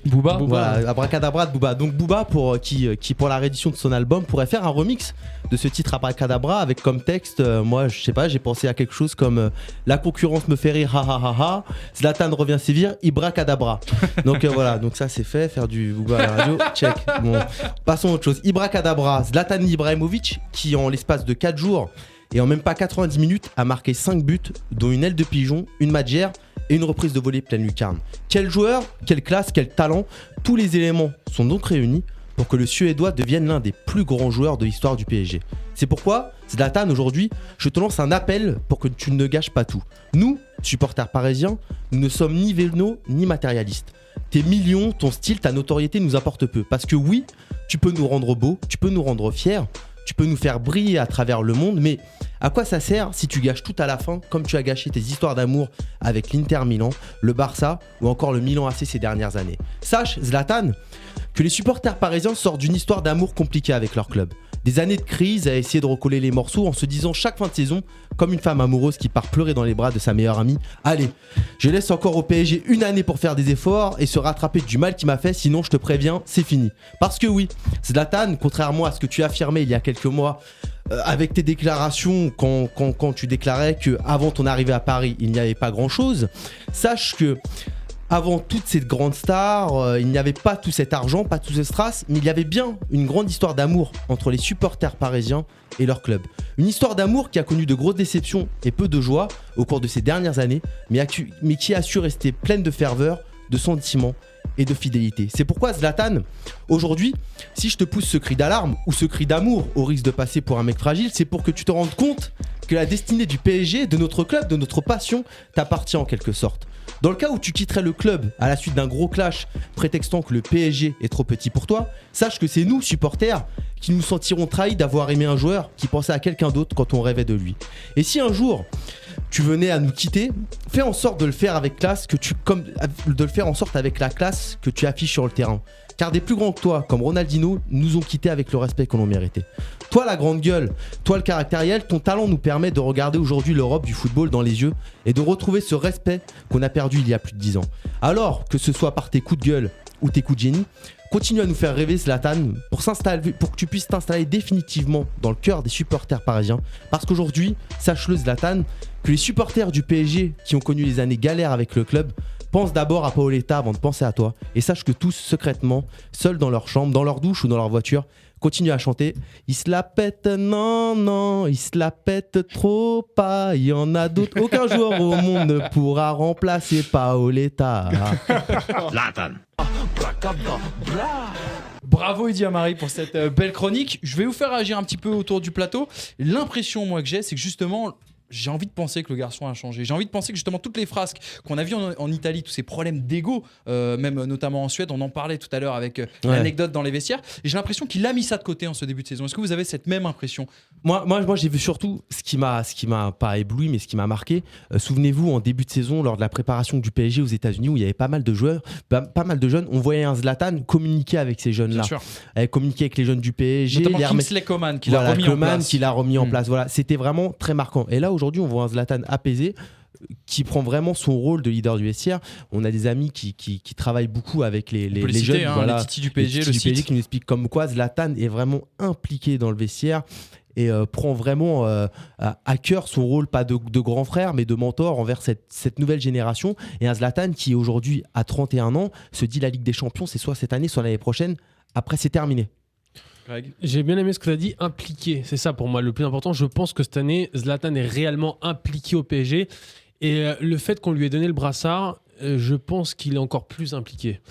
de Booba. Voilà, Abracadabra de Booba. Donc Booba, qui pour la réédition de son album, pourrait faire un remix de ce titre Abracadabra avec comme texte, moi je sais pas, j'ai pensé à quelque chose comme la concurrence me fait rire, ha ha ha ha, Zlatan revient sévir, Ibracadabra. Donc voilà, donc ça c'est fait, faire du Booba à la radio, check. Bon, passons à autre chose. Ibracadabra, Zlatan Ibrahimovic, qui en l'espace de 4 jours et en même pas 90 minutes a marqué 5 buts, dont une aile de pigeon, une matchère et une reprise de volée pleine lucarne. Quel joueur, quelle classe, quel talent, tous les éléments sont donc réunis pour que le Suédois devienne l'un des plus grands joueurs de l'histoire du PSG. C'est pourquoi, Zlatan, aujourd'hui, je te lance un appel pour que tu ne gâches pas tout. Nous, supporters parisiens, nous ne sommes ni vénos ni matérialistes. Tes millions, ton style, ta notoriété nous apportent peu. Parce que oui, tu peux nous rendre beaux, tu peux nous rendre fiers, tu peux nous faire briller à travers le monde, mais à quoi ça sert si tu gâches tout à la fin, comme tu as gâché tes histoires d'amour avec l'Inter Milan, le Barça ou encore le Milan AC ces dernières années? Sache, Zlatan, que les supporters parisiens sortent d'une histoire d'amour compliquée avec leur club. Des années de crise à essayer de recoller les morceaux en se disant chaque fin de saison, comme une femme amoureuse qui part pleurer dans les bras de sa meilleure amie, allez, je laisse encore au PSG une année pour faire des efforts et se rattraper du mal qu'il m'a fait, sinon je te préviens, c'est fini. Parce que oui, Zlatan, contrairement à ce que tu affirmais il y a quelques mois, avec tes déclarations quand tu déclarais qu'avant ton arrivée à Paris, il n'y avait pas grand-chose, sache que avant toutes ces grandes stars, il n'y avait pas tout cet argent, pas tout ce strass, mais il y avait bien une grande histoire d'amour entre les supporters parisiens et leur club. Une histoire d'amour qui a connu de grosses déceptions et peu de joie au cours de ces dernières années, mais qui a su rester pleine de ferveur, de sentiments et de fidélité. C'est pourquoi Zlatan, aujourd'hui, si je te pousse ce cri d'alarme ou ce cri d'amour au risque de passer pour un mec fragile, c'est pour que tu te rendes compte que la destinée du PSG, de notre club, de notre passion, t'appartient en quelque sorte. Dans le cas où tu quitterais le club à la suite d'un gros clash prétextant que le PSG est trop petit pour toi, sache que c'est nous, supporters, qui nous sentirons trahis d'avoir aimé un joueur qui pensait à quelqu'un d'autre quand on rêvait de lui. Et si un jour tu venais à nous quitter, fais en sorte de le faire avec classe, de le faire en sorte avec la classe que tu affiches sur le terrain. Car des plus grands que toi, comme Ronaldinho, nous ont quittés avec le respect qu'on en méritait. Toi la grande gueule, toi le caractériel, ton talent nous permet de regarder aujourd'hui l'Europe du football dans les yeux et de retrouver ce respect qu'on a perdu il y a plus de 10 ans. Alors, que ce soit par tes coups de gueule ou tes coups de génie, continue à nous faire rêver Zlatan pour que tu puisses t'installer définitivement dans le cœur des supporters parisiens. Parce qu'aujourd'hui, sache-le Zlatan, que les supporters du PSG qui ont connu les années galères avec le club pensent d'abord à Paoletta avant de penser à toi. Et sache que tous, secrètement, seuls dans leur chambre, dans leur douche ou dans leur voiture, continuent à chanter « Il se la pète, non, non, il se la pète trop pas, il y en a d'autres, aucun joueur au monde ne pourra remplacer Paoletta. » Zlatan. Bravo Idi Amari pour cette belle chronique. Je vais vous faire réagir un petit peu autour du plateau. L'impression moi que j'ai, c'est que justement j'ai envie de penser que le garçon a changé. J'ai envie de penser que justement toutes les frasques qu'on a vues en Italie, tous ces problèmes d'ego, même notamment en Suède, on en parlait tout à l'heure avec l'anecdote dans les vestiaires, et j'ai l'impression qu'il a mis ça de côté en ce début de saison. Est-ce que vous avez cette même impression? Moi j'ai vu surtout ce qui m'a pas ébloui, mais ce qui m'a marqué. Souvenez-vous, en début de saison, lors de la préparation du PSG aux États-Unis, où il y avait pas mal de joueurs, pas mal de jeunes, on voyait un Zlatan communiquer avec ces jeunes-là, communiquer avec les jeunes du PSG, notamment Kingsley Coman qui l'a remis en place. Voilà, c'était vraiment très marquant. Et là aujourd'hui, on voit un Zlatan apaisé qui prend vraiment son rôle de leader du vestiaire. On a des amis qui travaillent beaucoup avec les jeunes, les Titi du PSG, le PSG qui nous expliquent comme quoi Zlatan est vraiment impliqué dans le vestiaire et prend vraiment à cœur son rôle, pas de grand frère, mais de mentor envers cette nouvelle génération. Et un Zlatan qui aujourd'hui, à 31 ans, se dit la Ligue des Champions, c'est soit cette année, soit l'année prochaine. Après, c'est terminé. J'ai bien aimé ce que tu as dit, impliqué. C'est ça pour moi le plus important. Je pense que cette année, Zlatan est réellement impliqué au PSG. Et le fait qu'on lui ait donné le brassard, je pense qu'il est encore plus impliqué.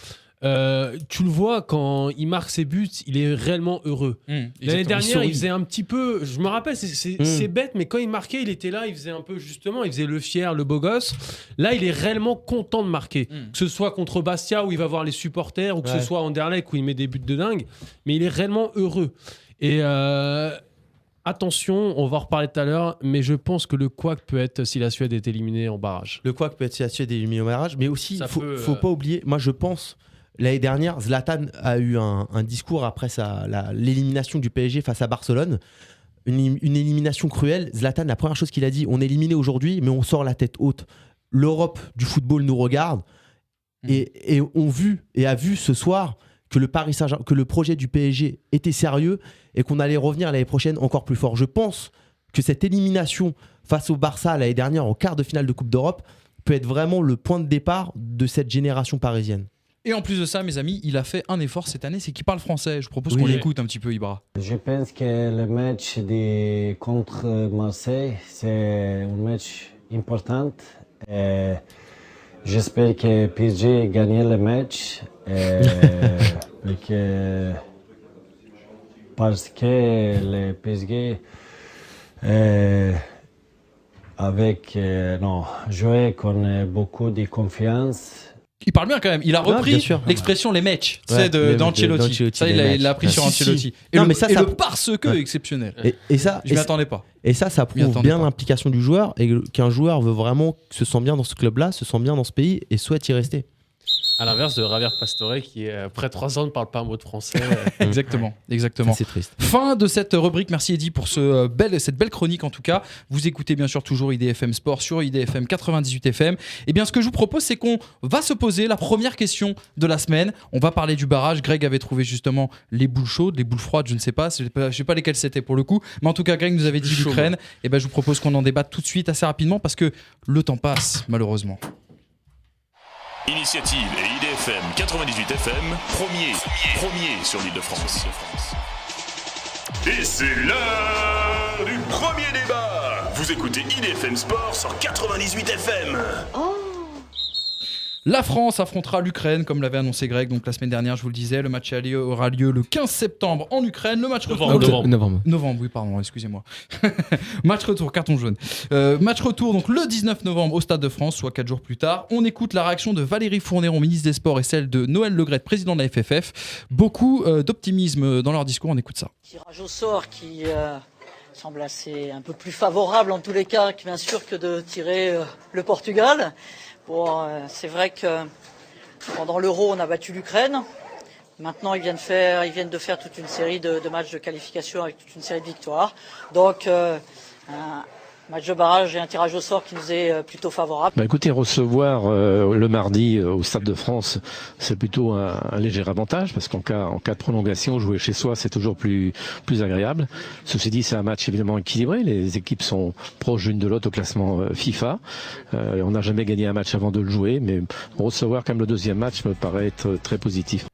tu le vois quand il marque ses buts, il est réellement heureux. L'année dernière, il faisait un petit peu. Je me rappelle, c'est bête, mais quand il marquait, il était là, il faisait un peu justement, il faisait le fier, le beau gosse. Là, il est réellement content de marquer. Que ce soit contre Bastia où il va voir les supporters, ou que ce soit Anderlecht où il met des buts de dingue, mais il est réellement heureux. Et attention, on va en reparler tout à l'heure, mais je pense que le couac peut être si la Suède est éliminée en barrage. Le couac peut être si la Suède est éliminée en barrage, mais aussi, il faut pas oublier, moi je pense. L'année dernière, Zlatan a eu un discours après l'élimination du PSG face à Barcelone. Une élimination cruelle. Zlatan, la première chose qu'il a dit, on est éliminé aujourd'hui, mais on sort la tête haute. L'Europe du football nous regarde et a vu ce soir que le projet du PSG était sérieux et qu'on allait revenir l'année prochaine encore plus fort. Je pense que cette élimination face au Barça l'année dernière en quart de finale de Coupe d'Europe peut être vraiment le point de départ de cette génération parisienne. Et en plus de ça, mes amis, il a fait un effort cette année, c'est qu'il parle français. Je propose qu'on l'écoute un petit peu, Ibra. Je pense que le match contre Marseille, c'est un match important. J'espère que PSG gagne le match. Parce que le PSG jouait avec beaucoup de confiance. Il parle bien quand même. Il a repris l'expression les matchs d'Ancelotti. Ça, il l'a appris sur Ancelotti. Et le parce-que exceptionnel. Et ça, je m'y attendais pas. Et ça prouve bien l'implication du joueur et qu'un joueur veut vraiment se sent bien dans ce club-là, se sent bien dans ce pays et souhaite y rester. À l'inverse de Javier Pastore qui, après 3 ans, ne parle pas un mot de français. Exactement. C'est triste. Fin de cette rubrique. Merci Eddy pour cette belle chronique en tout cas. Vous écoutez bien sûr toujours IDFM Sport sur IDFM 98 FM. Et bien ce que je vous propose, c'est qu'on va se poser la première question de la semaine. On va parler du barrage. Greg avait trouvé justement les boules chaudes, les boules froides, je ne sais pas. Je ne sais pas lesquelles c'était pour le coup. Mais en tout cas, Greg nous avait dit l'Ukraine. Et ben je vous propose qu'on en débatte tout de suite assez rapidement parce que le temps passe malheureusement. Initiative et IDFM 98 FM, premier sur l'Île-de-France. Et c'est l'heure du premier débat. Vous écoutez IDFM Sport sur 98 FM. La France affrontera l'Ukraine, comme l'avait annoncé Greg. Donc la semaine dernière, je vous le disais, le match aller aura lieu le 15 septembre en Ukraine. Le match retour... Novembre, oui, pardon, excusez-moi. Match retour, carton jaune. Match retour, donc le 19 novembre au Stade de France, soit 4 jours plus tard. On écoute la réaction de Valérie Fournéron, ministre des Sports, et celle de Noël Le Graët, président de la FFF. Beaucoup d'optimisme dans leur discours, on écoute ça. Tirage au sort qui semble un peu plus favorable en tous les cas, bien sûr, que de tirer le Portugal. Bon, c'est vrai que pendant l'Euro, on a battu l'Ukraine. Maintenant, ils viennent de faire toute une série de matchs de qualification avec toute une série de victoires. Donc, un match de barrage et un tirage au sort qui nous est plutôt favorable. Écoutez, recevoir le mardi au Stade de France, c'est plutôt un léger avantage parce qu'en cas de prolongation, jouer chez soi, c'est toujours plus agréable. Ceci dit, c'est un match évidemment équilibré. Les équipes sont proches l'une de l'autre au classement FIFA. On n'a jamais gagné un match avant de le jouer, mais recevoir quand même le deuxième match me paraît être très positif.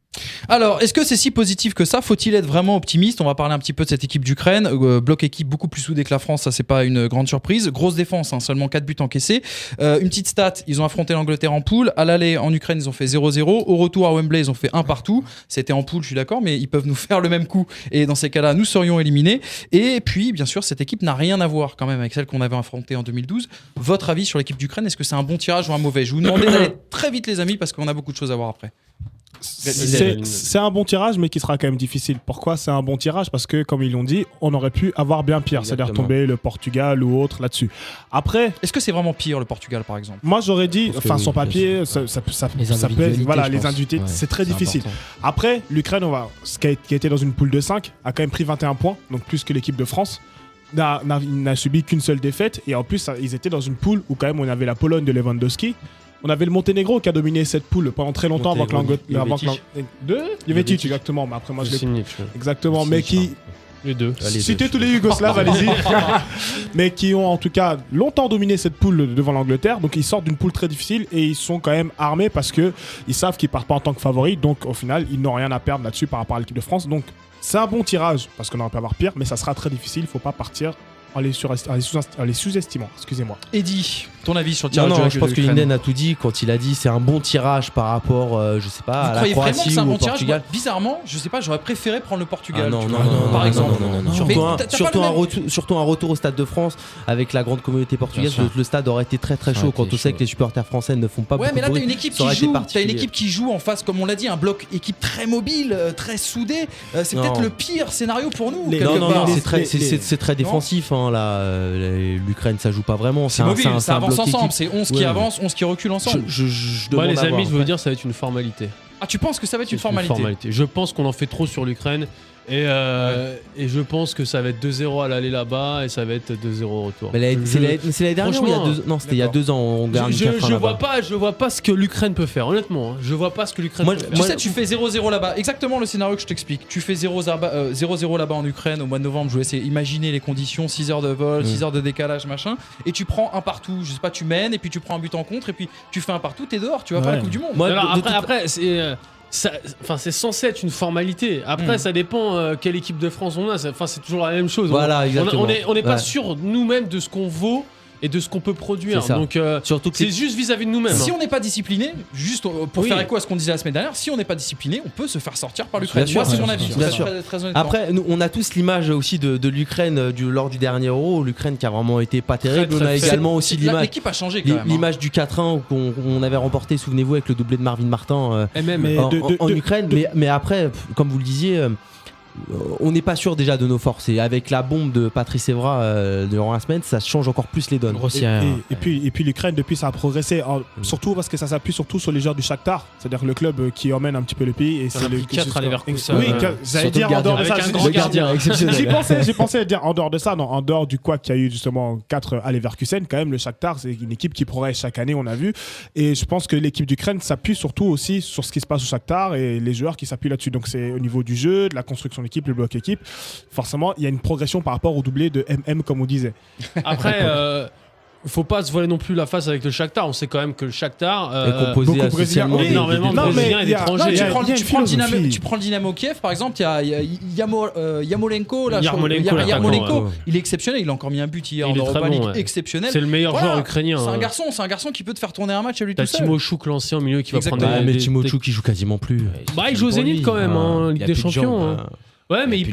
Alors, est-ce que c'est si positif que ça ? Faut-il être vraiment optimiste ? On va parler un petit peu de cette équipe d'Ukraine. Bloc équipe beaucoup plus soudé que la France, ça c'est pas une grande surprise. Grosse défense, seulement 4 buts encaissés. Une petite stat, ils ont affronté l'Angleterre en poule. À l'aller en Ukraine, ils ont fait 0-0. Au retour à Wembley, ils ont fait 1 partout. C'était en poule, je suis d'accord, mais ils peuvent nous faire le même coup. Et dans ces cas-là, nous serions éliminés. Et puis, bien sûr, cette équipe n'a rien à voir quand même avec celle qu'on avait affrontée en 2012. Votre avis sur l'équipe d'Ukraine, est-ce que c'est un bon tirage ou un mauvais ? Je vais vous demander d'aller très vite les amis, parce qu'on a beaucoup de choses à voir après. C'est un bon tirage, mais qui sera quand même difficile. Pourquoi c'est un bon tirage ? Parce que, comme ils l'ont dit, on aurait pu avoir bien pire. Exactement. C'est-à-dire tomber le Portugal ou autre là-dessus. Après, est-ce que c'est vraiment pire le Portugal, par exemple ? Moi, j'aurais dit, son papier, ça peut être, voilà, les individualités, c'est très difficile. Important. Après, l'Ukraine, qui a été dans une poule de 5, a quand même pris 21 points, donc plus que l'équipe de France. N'a subi qu'une seule défaite, et en plus, ils étaient dans une poule où quand même on avait la Pologne de Lewandowski. On avait le Monténégro qui a dominé cette poule pendant très longtemps avant que l'Angleterre. Jovetic, exactement. Mais après, moi, je l'ai. Exactement, mais qui. Les deux. Citez tous les Yougoslaves, allez-y. Mais qui ont en tout cas longtemps dominé cette poule devant l'Angleterre. Donc ils sortent d'une poule très difficile et ils sont quand même armés parce qu'ils savent qu'ils partent pas en tant que favoris. Donc au final, ils n'ont rien à perdre là-dessus par rapport à l'équipe de France. Donc c'est un bon tirage parce qu'on aurait pu avoir pire, mais ça sera très difficile. Il ne faut pas partir en les sous-estimant. Excusez-moi. Eddy, Ton avis sur le tirage? Non, je pense que Linden a tout dit quand il a dit c'est un bon tirage par rapport, je sais pas, à la Croatie ou au Portugal. Bizarrement, je sais pas, j'aurais préféré prendre le Portugal. Non, par exemple. Surtout un retour au Stade de France avec la grande communauté portugaise. Le stade aurait été très très chaud quand on sait que les supporters français ne font pas beaucoup de bruit. Ouais, mais là t'as une équipe qui joue en face, comme on l'a dit, un bloc équipe très mobile, très soudé. C'est peut-être le pire scénario pour nous. Non, c'est très défensif. L'Ukraine, ça joue pas vraiment. C'est mobile, ça avance ensemble. C'est 11 qui avancent, 11 qui reculent ensemble. Les amis, je veux dire, ça va être une formalité. Ah, tu penses que ça va être une formalité? Je pense qu'on en fait trop sur l'Ukraine. Et je pense que ça va être 2-0 à l'aller là-bas et ça va être 2-0 au retour. C'est l'année dernière ou il y a 2 ans? Non, c'était il y a 2 ans. On gagne je vois pas ce que l'Ukraine peut faire, honnêtement. Hein. Je vois pas ce que l'Ukraine peut faire. Tu sais, tu fais 0-0 là-bas. Exactement le scénario que je t'explique. Tu fais 0-0 là-bas en Ukraine au mois de novembre. Je vais essayer d'imaginer les conditions, 6 heures de vol, 6 heures de décalage, machin. Et tu prends un partout. Je sais pas, tu mènes et puis tu prends un but en contre et puis tu fais un partout. T'es dehors. Tu vas pas à la Coupe du Monde. Après, c'est censé être une formalité. Après, ça dépend quelle équipe de France on a. C'est toujours la même chose. Voilà, exactement. On n'est pas sûr nous-mêmes de ce qu'on vaut et de ce qu'on peut produire. Donc, surtout c'est juste vis-à-vis de nous-mêmes. Si on n'est pas discipliné, juste pour faire écho à ce qu'on disait la semaine dernière, si on n'est pas discipliné, on peut se faire sortir par l'Ukraine. Moi, c'est mon avis. Très après, nous, on a tous l'image aussi de l'Ukraine lors du dernier Euro. L'Ukraine qui a vraiment été pas terrible. On a également aussi l'image. L'équipe a changé quand même. L'image du 4-1 qu'on avait remporté, souvenez-vous, avec le doublé de Marvin Martin en Ukraine. Mais après, comme vous le disiez. On n'est pas sûr déjà de nos forces et avec la bombe de Patrice Evra durant la semaine, ça change encore plus les donnes. Et puis l'Ukraine depuis ça a progressé, surtout parce que ça s'appuie surtout sur les joueurs du Shakhtar, c'est-à-dire le club qui emmène un petit peu le pays. Et c'est le 4 à Leverkusen. Oui, j'allais dire en dehors de ça, le gardien exceptionnel. J'ai pensé à dire en dehors de ça, en dehors du quoi qu'il y a eu justement 4 à Leverkusen, quand même le Shakhtar c'est une équipe qui progresse chaque année, on a vu. Et je pense que l'équipe d'Ukraine s'appuie surtout aussi sur ce qui se passe au Shakhtar et les joueurs qui s'appuient là-dessus. Donc c'est au niveau du jeu, de la construction équipe, le bloc équipe, forcément il y a une progression par rapport au doublé de MM comme on disait. Après faut pas se voiler non plus la face avec le Shakhtar. On sait quand même que le Shakhtar est composé énormément de Brésiliens et d'étrangers. Tu prends le Dynamo Kiev par exemple, il y a Yarmolenko, il est exceptionnel, il a encore mis un but hier en Europa League, exceptionnel. C'est le meilleur joueur ukrainien. C'est un garçon qui peut te faire tourner un match à lui tout seul. Timo Chouk, l'ancien milieu qui va prendre mais Timo Chouk qui joue quasiment plus. Il joue au Zénith quand même en Ligue des Champions. Ouais, mais il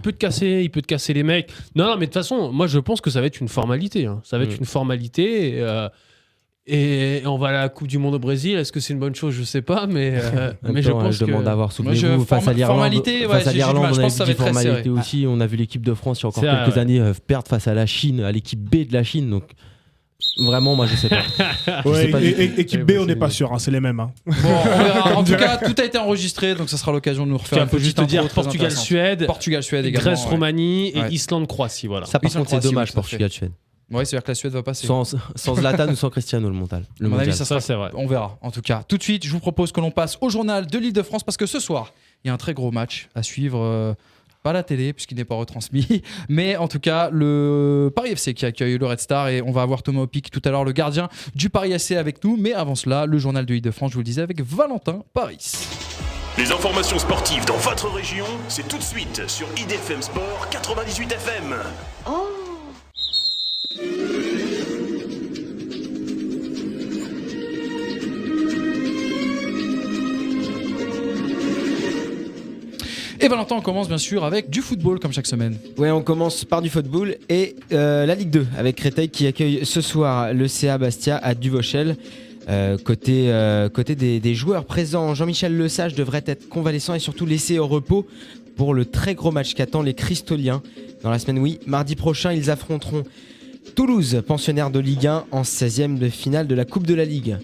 peut te casser les mecs. Non, mais de toute façon, moi je pense que ça va être une formalité. Ça va être une formalité. Et on va à la Coupe du Monde au Brésil. Est-ce que c'est une bonne chose? Je sais pas, mais je pense que. Je demande d'avoir souvenez-vous face à l'Irlande. On a vu formalité aussi. On a vu l'équipe de France il y a encore quelques années perdre face à la Chine, à l'équipe B de la Chine. Donc. Vraiment, moi je sais pas. Équipe B, on n'est pas sûr, c'est les mêmes. Bon, on verra. En tout cas, tout a été enregistré, donc ça sera l'occasion de nous refaire un peu juste dire Portugal-Suède également, Grèce-Roumanie et Islande-Croatie. Voilà. Ça, par contre, c'est dommage, Portugal-Suède. Ouais, c'est-à-dire que la Suède va passer. Sans Zlatan ou sans Cristiano, le mondial. À mon avis, ça c'est vrai. On verra. En tout cas, tout de suite, je vous propose que l'on passe au journal de l'Île-de-France parce que ce soir, il y a un très gros match à suivre. Pas la télé puisqu'il n'est pas retransmis, mais en tout cas le Paris FC qui accueille le Red Star et on va avoir Thomas Opic tout à l'heure, le gardien du Paris FC avec nous. Mais avant cela, le journal de l'Île-de-France, je vous le disais, avec Valentin Paris. Les informations sportives dans votre région, c'est tout de suite sur IDFM Sport 98 FM. Et Valentin, on commence bien sûr avec du football comme chaque semaine. Ouais, on commence par du football et la Ligue 2 avec Créteil qui accueille ce soir le CA Bastia à Duvauchel. Côté des joueurs présents, Jean-Michel Lesage devrait être convalescent et surtout laissé au repos pour le très gros match qu'attend les Cristoliens. Dans la semaine, mardi prochain, ils affronteront Toulouse, pensionnaire de Ligue 1, en 16e de finale de la Coupe de la Ligue.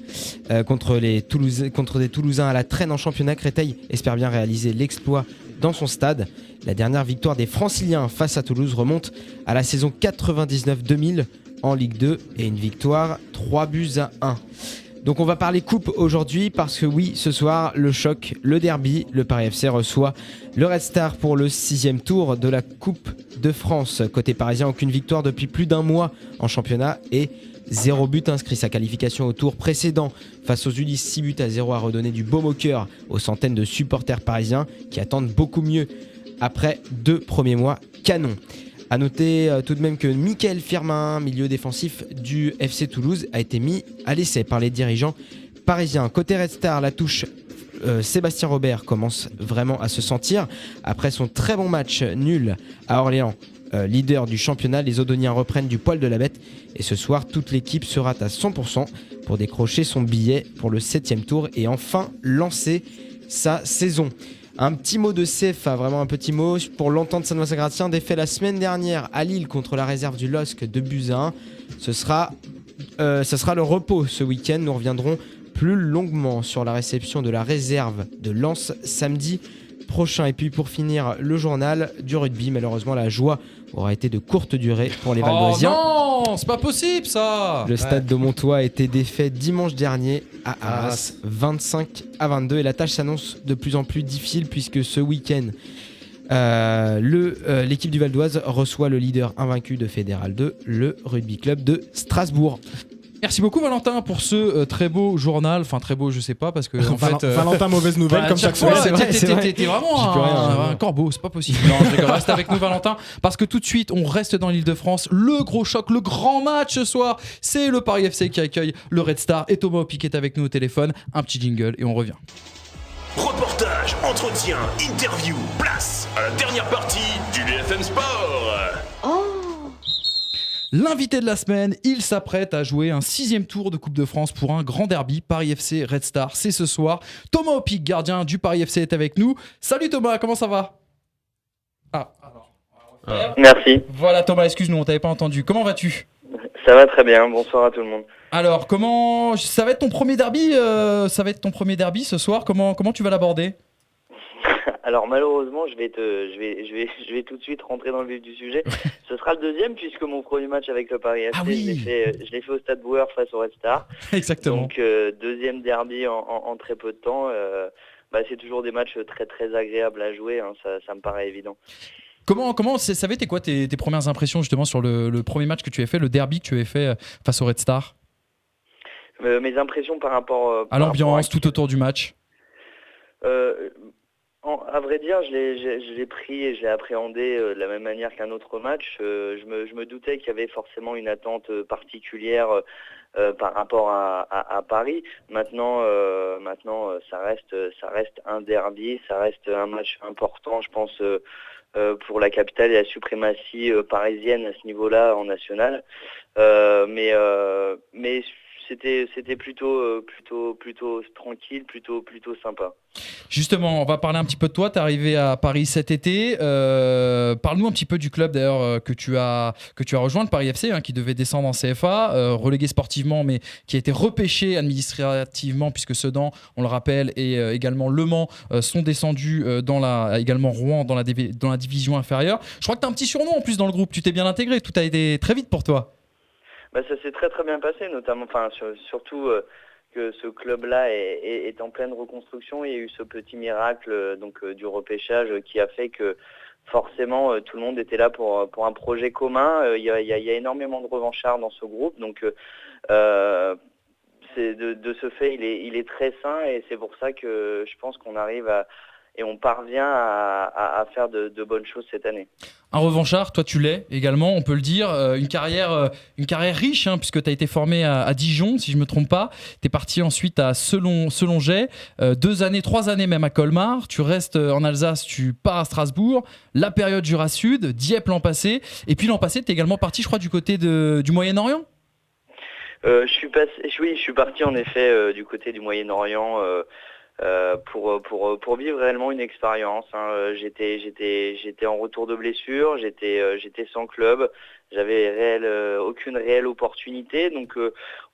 Contre des Toulousains à la traîne en championnat, Créteil espère bien réaliser l'exploit dans son stade. La dernière victoire des Franciliens face à Toulouse remonte à la saison 99-2000 en Ligue 2 et une victoire 3-1. Donc on va parler coupe aujourd'hui parce que ce soir, le choc, le derby, le Paris FC reçoit le Red Star pour le 6e tour de la Coupe de France. Côté parisien, aucune victoire depuis plus d'un mois en championnat et 0 but inscrit. Sa qualification au tour précédent face aux Ulysses 6-0 a redonné du baume au cœur aux centaines de supporters parisiens qui attendent beaucoup mieux après 2 premiers mois canons. A noter tout de même que Mickaël Firmin, milieu défensif du FC Toulouse, a été mis à l'essai par les dirigeants parisiens. Côté Red Star, la touche Sébastien Robert commence vraiment à se sentir. Après son très bon match nul à Orléans, leader du championnat, les Odoniens reprennent du poil de la bête. Et ce soir, toute l'équipe sera à 100% pour décrocher son billet pour le 7e tour et enfin lancer sa saison. Un petit mot de CFA, vraiment un petit mot pour l'Entente Sannois-Sagratien, défait la semaine dernière à Lille contre la réserve du LOSC de buts à 1. Ce sera le repos ce week-end. Nous reviendrons plus longuement sur la réception de la réserve de Lens samedi prochain. Et puis pour finir, le journal du rugby. Malheureusement, la joie aura été de courte durée pour les Valdoisiens. Oh non, c'est pas possible ça. Le stade de Montois a été défait dimanche dernier à Arras, 25-22. Et la tâche s'annonce de plus en plus difficile puisque ce week-end, l'équipe du Val d'Oise reçoit le leader invaincu de Fédéral 2, le Rugby Club de Strasbourg. Merci beaucoup Valentin pour ce très beau journal, enfin très beau je sais pas parce que en fait Valentin mauvaise nouvelle comme chaque fois. T'es vraiment un corbeau, c'est pas possible. Non, je rigole, reste avec nous Valentin parce que tout de suite on reste dans l'Île-de-France, le gros choc, le grand match ce soir, c'est le Paris FC qui accueille le Red Star et Thomas Opic est avec nous au téléphone, un petit jingle et on revient. Reportage, entretien, interview, place à la dernière partie du BFM Sport. L'invité de la semaine, il s'apprête à jouer un 6e tour de Coupe de France pour un grand derby, Paris FC Red Star, c'est ce soir. Thomas Opic, gardien du Paris FC, est avec nous. Salut Thomas, comment ça va ? Merci. Voilà Thomas, excuse-nous, on t'avait pas entendu. Comment vas-tu ? Ça va très bien, bonsoir à tout le monde. Alors, ça va être ton premier derby ce soir, comment tu vas l'aborder ? Alors malheureusement, je vais tout de suite rentrer dans le vif du sujet. Ce sera le deuxième puisque mon premier match avec le Paris FC, je l'ai fait au Stade Brouwer face au Red Star. Exactement. Donc deuxième derby en très peu de temps. C'est toujours des matchs très très agréables à jouer, hein, ça me paraît évident. Comment ça avait été quoi tes premières impressions justement sur le premier match que tu as fait, le derby que tu avais fait face au Red Star ? Mes impressions par rapport à l'ambiance, tout autour du match. À vrai dire, je l'ai pris et je l'ai appréhendé de la même manière qu'un autre match. Je me doutais qu'il y avait forcément une attente particulière par rapport à Paris. Maintenant, ça reste un derby, ça reste un match important, je pense, pour la capitale et la suprématie parisienne à ce niveau-là en national. Mais c'était plutôt tranquille, plutôt sympa. Justement, on va parler un petit peu de toi. Tu es arrivé à Paris cet été. Parle-nous un petit peu du club d'ailleurs que tu as rejoint, le Paris FC, qui devait descendre en CFA, relégué sportivement, mais qui a été repêché administrativement puisque Sedan, on le rappelle, et également Le Mans sont descendus également Rouen dans la division inférieure. Je crois que tu as un petit surnom en plus dans le groupe. Tu t'es bien intégré. Tout a été très vite pour toi. Ça s'est très très bien passé, notamment, surtout que ce club-là est en pleine reconstruction. Il y a eu ce petit miracle du repêchage qui a fait que forcément tout le monde était là pour un projet commun. Il y a énormément de revanchards dans ce groupe, donc c'est de ce fait il est très sain et c'est pour ça que je pense qu'on arrive et on parvient à faire de bonnes choses cette année. Un revanchard, toi tu l'es également, on peut le dire, une carrière riche, puisque tu as été formé à Dijon, si je ne me trompe pas. Tu es parti ensuite à Selonget, 3 années même à Colmar. Tu restes en Alsace, tu pars à Strasbourg. La période Jura Sud, Dieppe l'an passé. Et puis l'an passé, tu es également parti, je crois, du côté du Moyen-Orient. Je suis parti en effet du côté du Moyen-Orient pour vivre réellement une expérience. J'étais en retour de blessure, j'étais sans club, j'avais aucune réelle opportunité, donc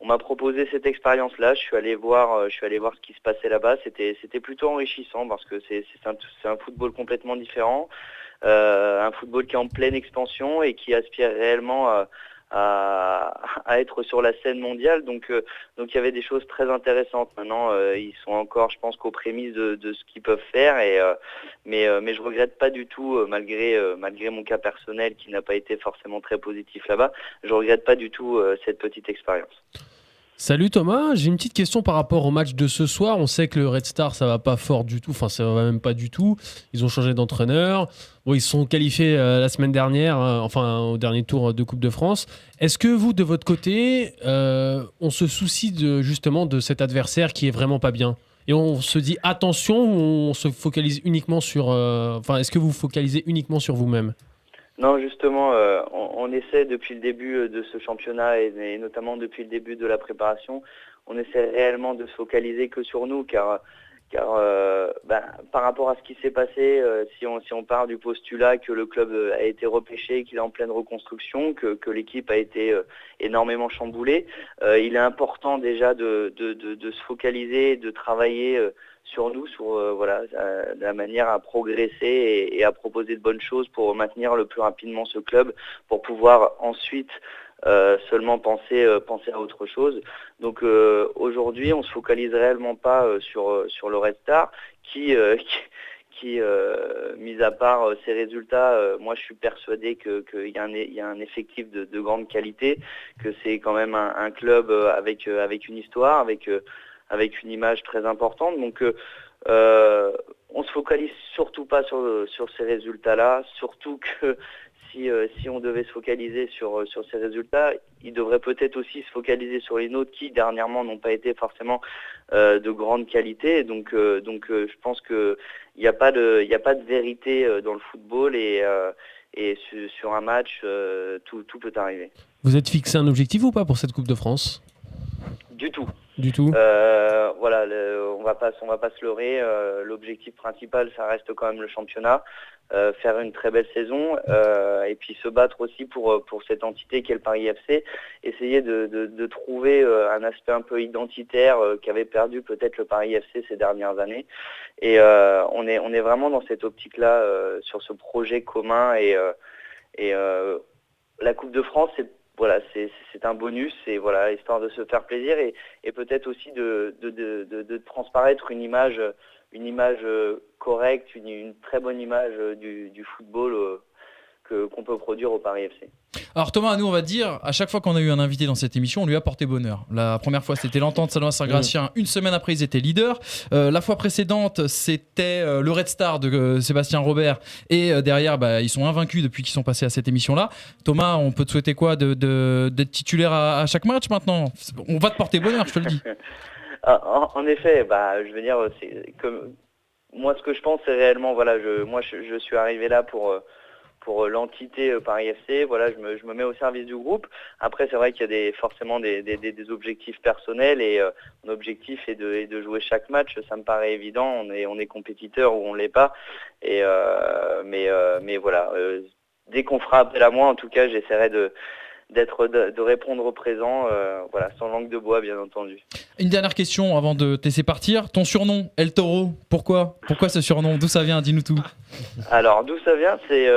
on m'a proposé cette expérience-là. Je suis allé voir ce qui se passait là-bas. C'était plutôt enrichissant parce que c'est un football complètement différent, un football qui est en pleine expansion et qui aspire réellement à être sur la scène mondiale, donc il y avait des choses très intéressantes. Maintenant ils sont encore, je pense, qu'aux prémices de ce qu'ils peuvent faire, mais je regrette pas du tout, malgré mon cas personnel qui n'a pas été forcément très positif là-bas, je regrette pas du tout cette petite expérience. Salut Thomas, j'ai une petite question par rapport au match de ce soir. On sait que le Red Star, ça va pas fort du tout, enfin ça va même pas du tout. Ils ont changé d'entraîneur. Bon, ils se sont qualifiés la semaine dernière, au dernier tour de Coupe de France. Est-ce que vous, de votre côté, on se soucie justement de cet adversaire qui est vraiment pas bien ? Et on se dit attention, ou on se focalise uniquement sur... est-ce que vous focalisez uniquement sur vous-même ? Non, justement, on essaie depuis le début de ce championnat et notamment depuis le début de la préparation, on essaie réellement de se focaliser que sur nous, car par rapport à ce qui s'est passé, si on part du postulat que le club a été repêché, qu'il est en pleine reconstruction, que l'équipe a été énormément chamboulée, il est important déjà de se focaliser, de travailler sur nous, sur la manière à progresser et à proposer de bonnes choses pour maintenir le plus rapidement ce club, pour pouvoir ensuite seulement penser à autre chose. Donc aujourd'hui, on se focalise réellement pas sur le Red Star, qui mis à part ces résultats, moi je suis persuadé qu'il y a un effectif de grande qualité, que c'est quand même un club avec une histoire, avec une image très importante. Donc on se focalise surtout pas sur ces résultats-là, surtout que si on devait se focaliser sur ces résultats, il devrait peut-être aussi se focaliser sur les nôtres qui dernièrement n'ont pas été forcément de grande qualité. Donc je pense que il n'y a pas de vérité dans le football et sur un match tout peut arriver. Vous êtes fixé un objectif ou pas pour cette Coupe de France ? Du tout. Du tout. On va pas se leurrer. L'objectif principal, ça reste quand même le championnat, faire une très belle saison, et puis se battre aussi pour cette entité qu'est le Paris FC. Essayer de trouver un aspect un peu identitaire qu'avait perdu peut-être le Paris FC ces dernières années. Et on est vraiment dans cette optique-là, sur ce projet commun. Et la Coupe de France, c'est un bonus, et histoire de se faire plaisir et peut-être aussi de transparaître une image correcte, une très bonne image du football qu'on peut produire au Paris FC. Alors Thomas, nous on va dire, à chaque fois qu'on a eu un invité dans cette émission, on lui a porté bonheur. La première fois c'était l'Entente Salon-Saint-Gratien, une semaine après ils étaient leaders. La fois précédente c'était le Red Star de Sébastien Robert, et derrière ils sont invaincus depuis qu'ils sont passés à cette émission-là. Thomas, on peut te souhaiter quoi, d'être titulaire à chaque match maintenant ? On va te porter bonheur, je te le dis. En effet, je veux dire, c'est comme moi ce que je pense c'est réellement, je suis arrivé là pour l'entité Paris FC, je me mets au service du groupe. Après, c'est vrai qu'il y a forcément des objectifs personnels, et mon objectif est de jouer chaque match. Ça me paraît évident. On est compétiteur ou on l'est pas. Et mais voilà. Dès qu'on fera appel à moi, en tout cas, j'essaierai de répondre au présent, sans langue de bois, bien entendu. Une dernière question avant de te laisser partir. Ton surnom, El Toro, pourquoi ce surnom ? D'où ça vient ? Dis-nous tout. Alors, d'où ça vient ? C'est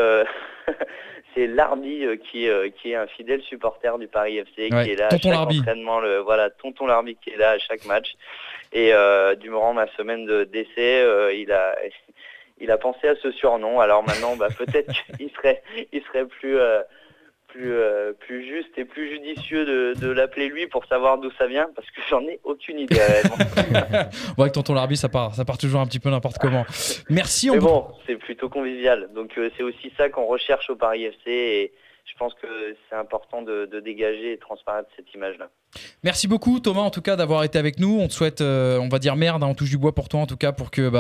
Larbi qui est un fidèle supporter du Paris FC, qui est là à chaque entraînement. Tonton Larbi qui est là à chaque match. Et durant ma semaine d'essai, il a pensé à ce surnom. Alors maintenant, peut-être qu'il serait plus juste et plus judicieux de l'appeler lui pour savoir d'où ça vient, parce que j'en ai aucune idée réellement. Avec tonton Larbi ça part toujours un petit peu n'importe comment. Merci. Mais bon, c'est plutôt convivial, donc c'est aussi ça qu'on recherche au Paris FC, et je pense que c'est important de dégager et de transparaître cette image-là. Merci beaucoup Thomas, en tout cas, d'avoir été avec nous. On te souhaite, on va dire merde, on touche du bois pour toi en tout cas, pour que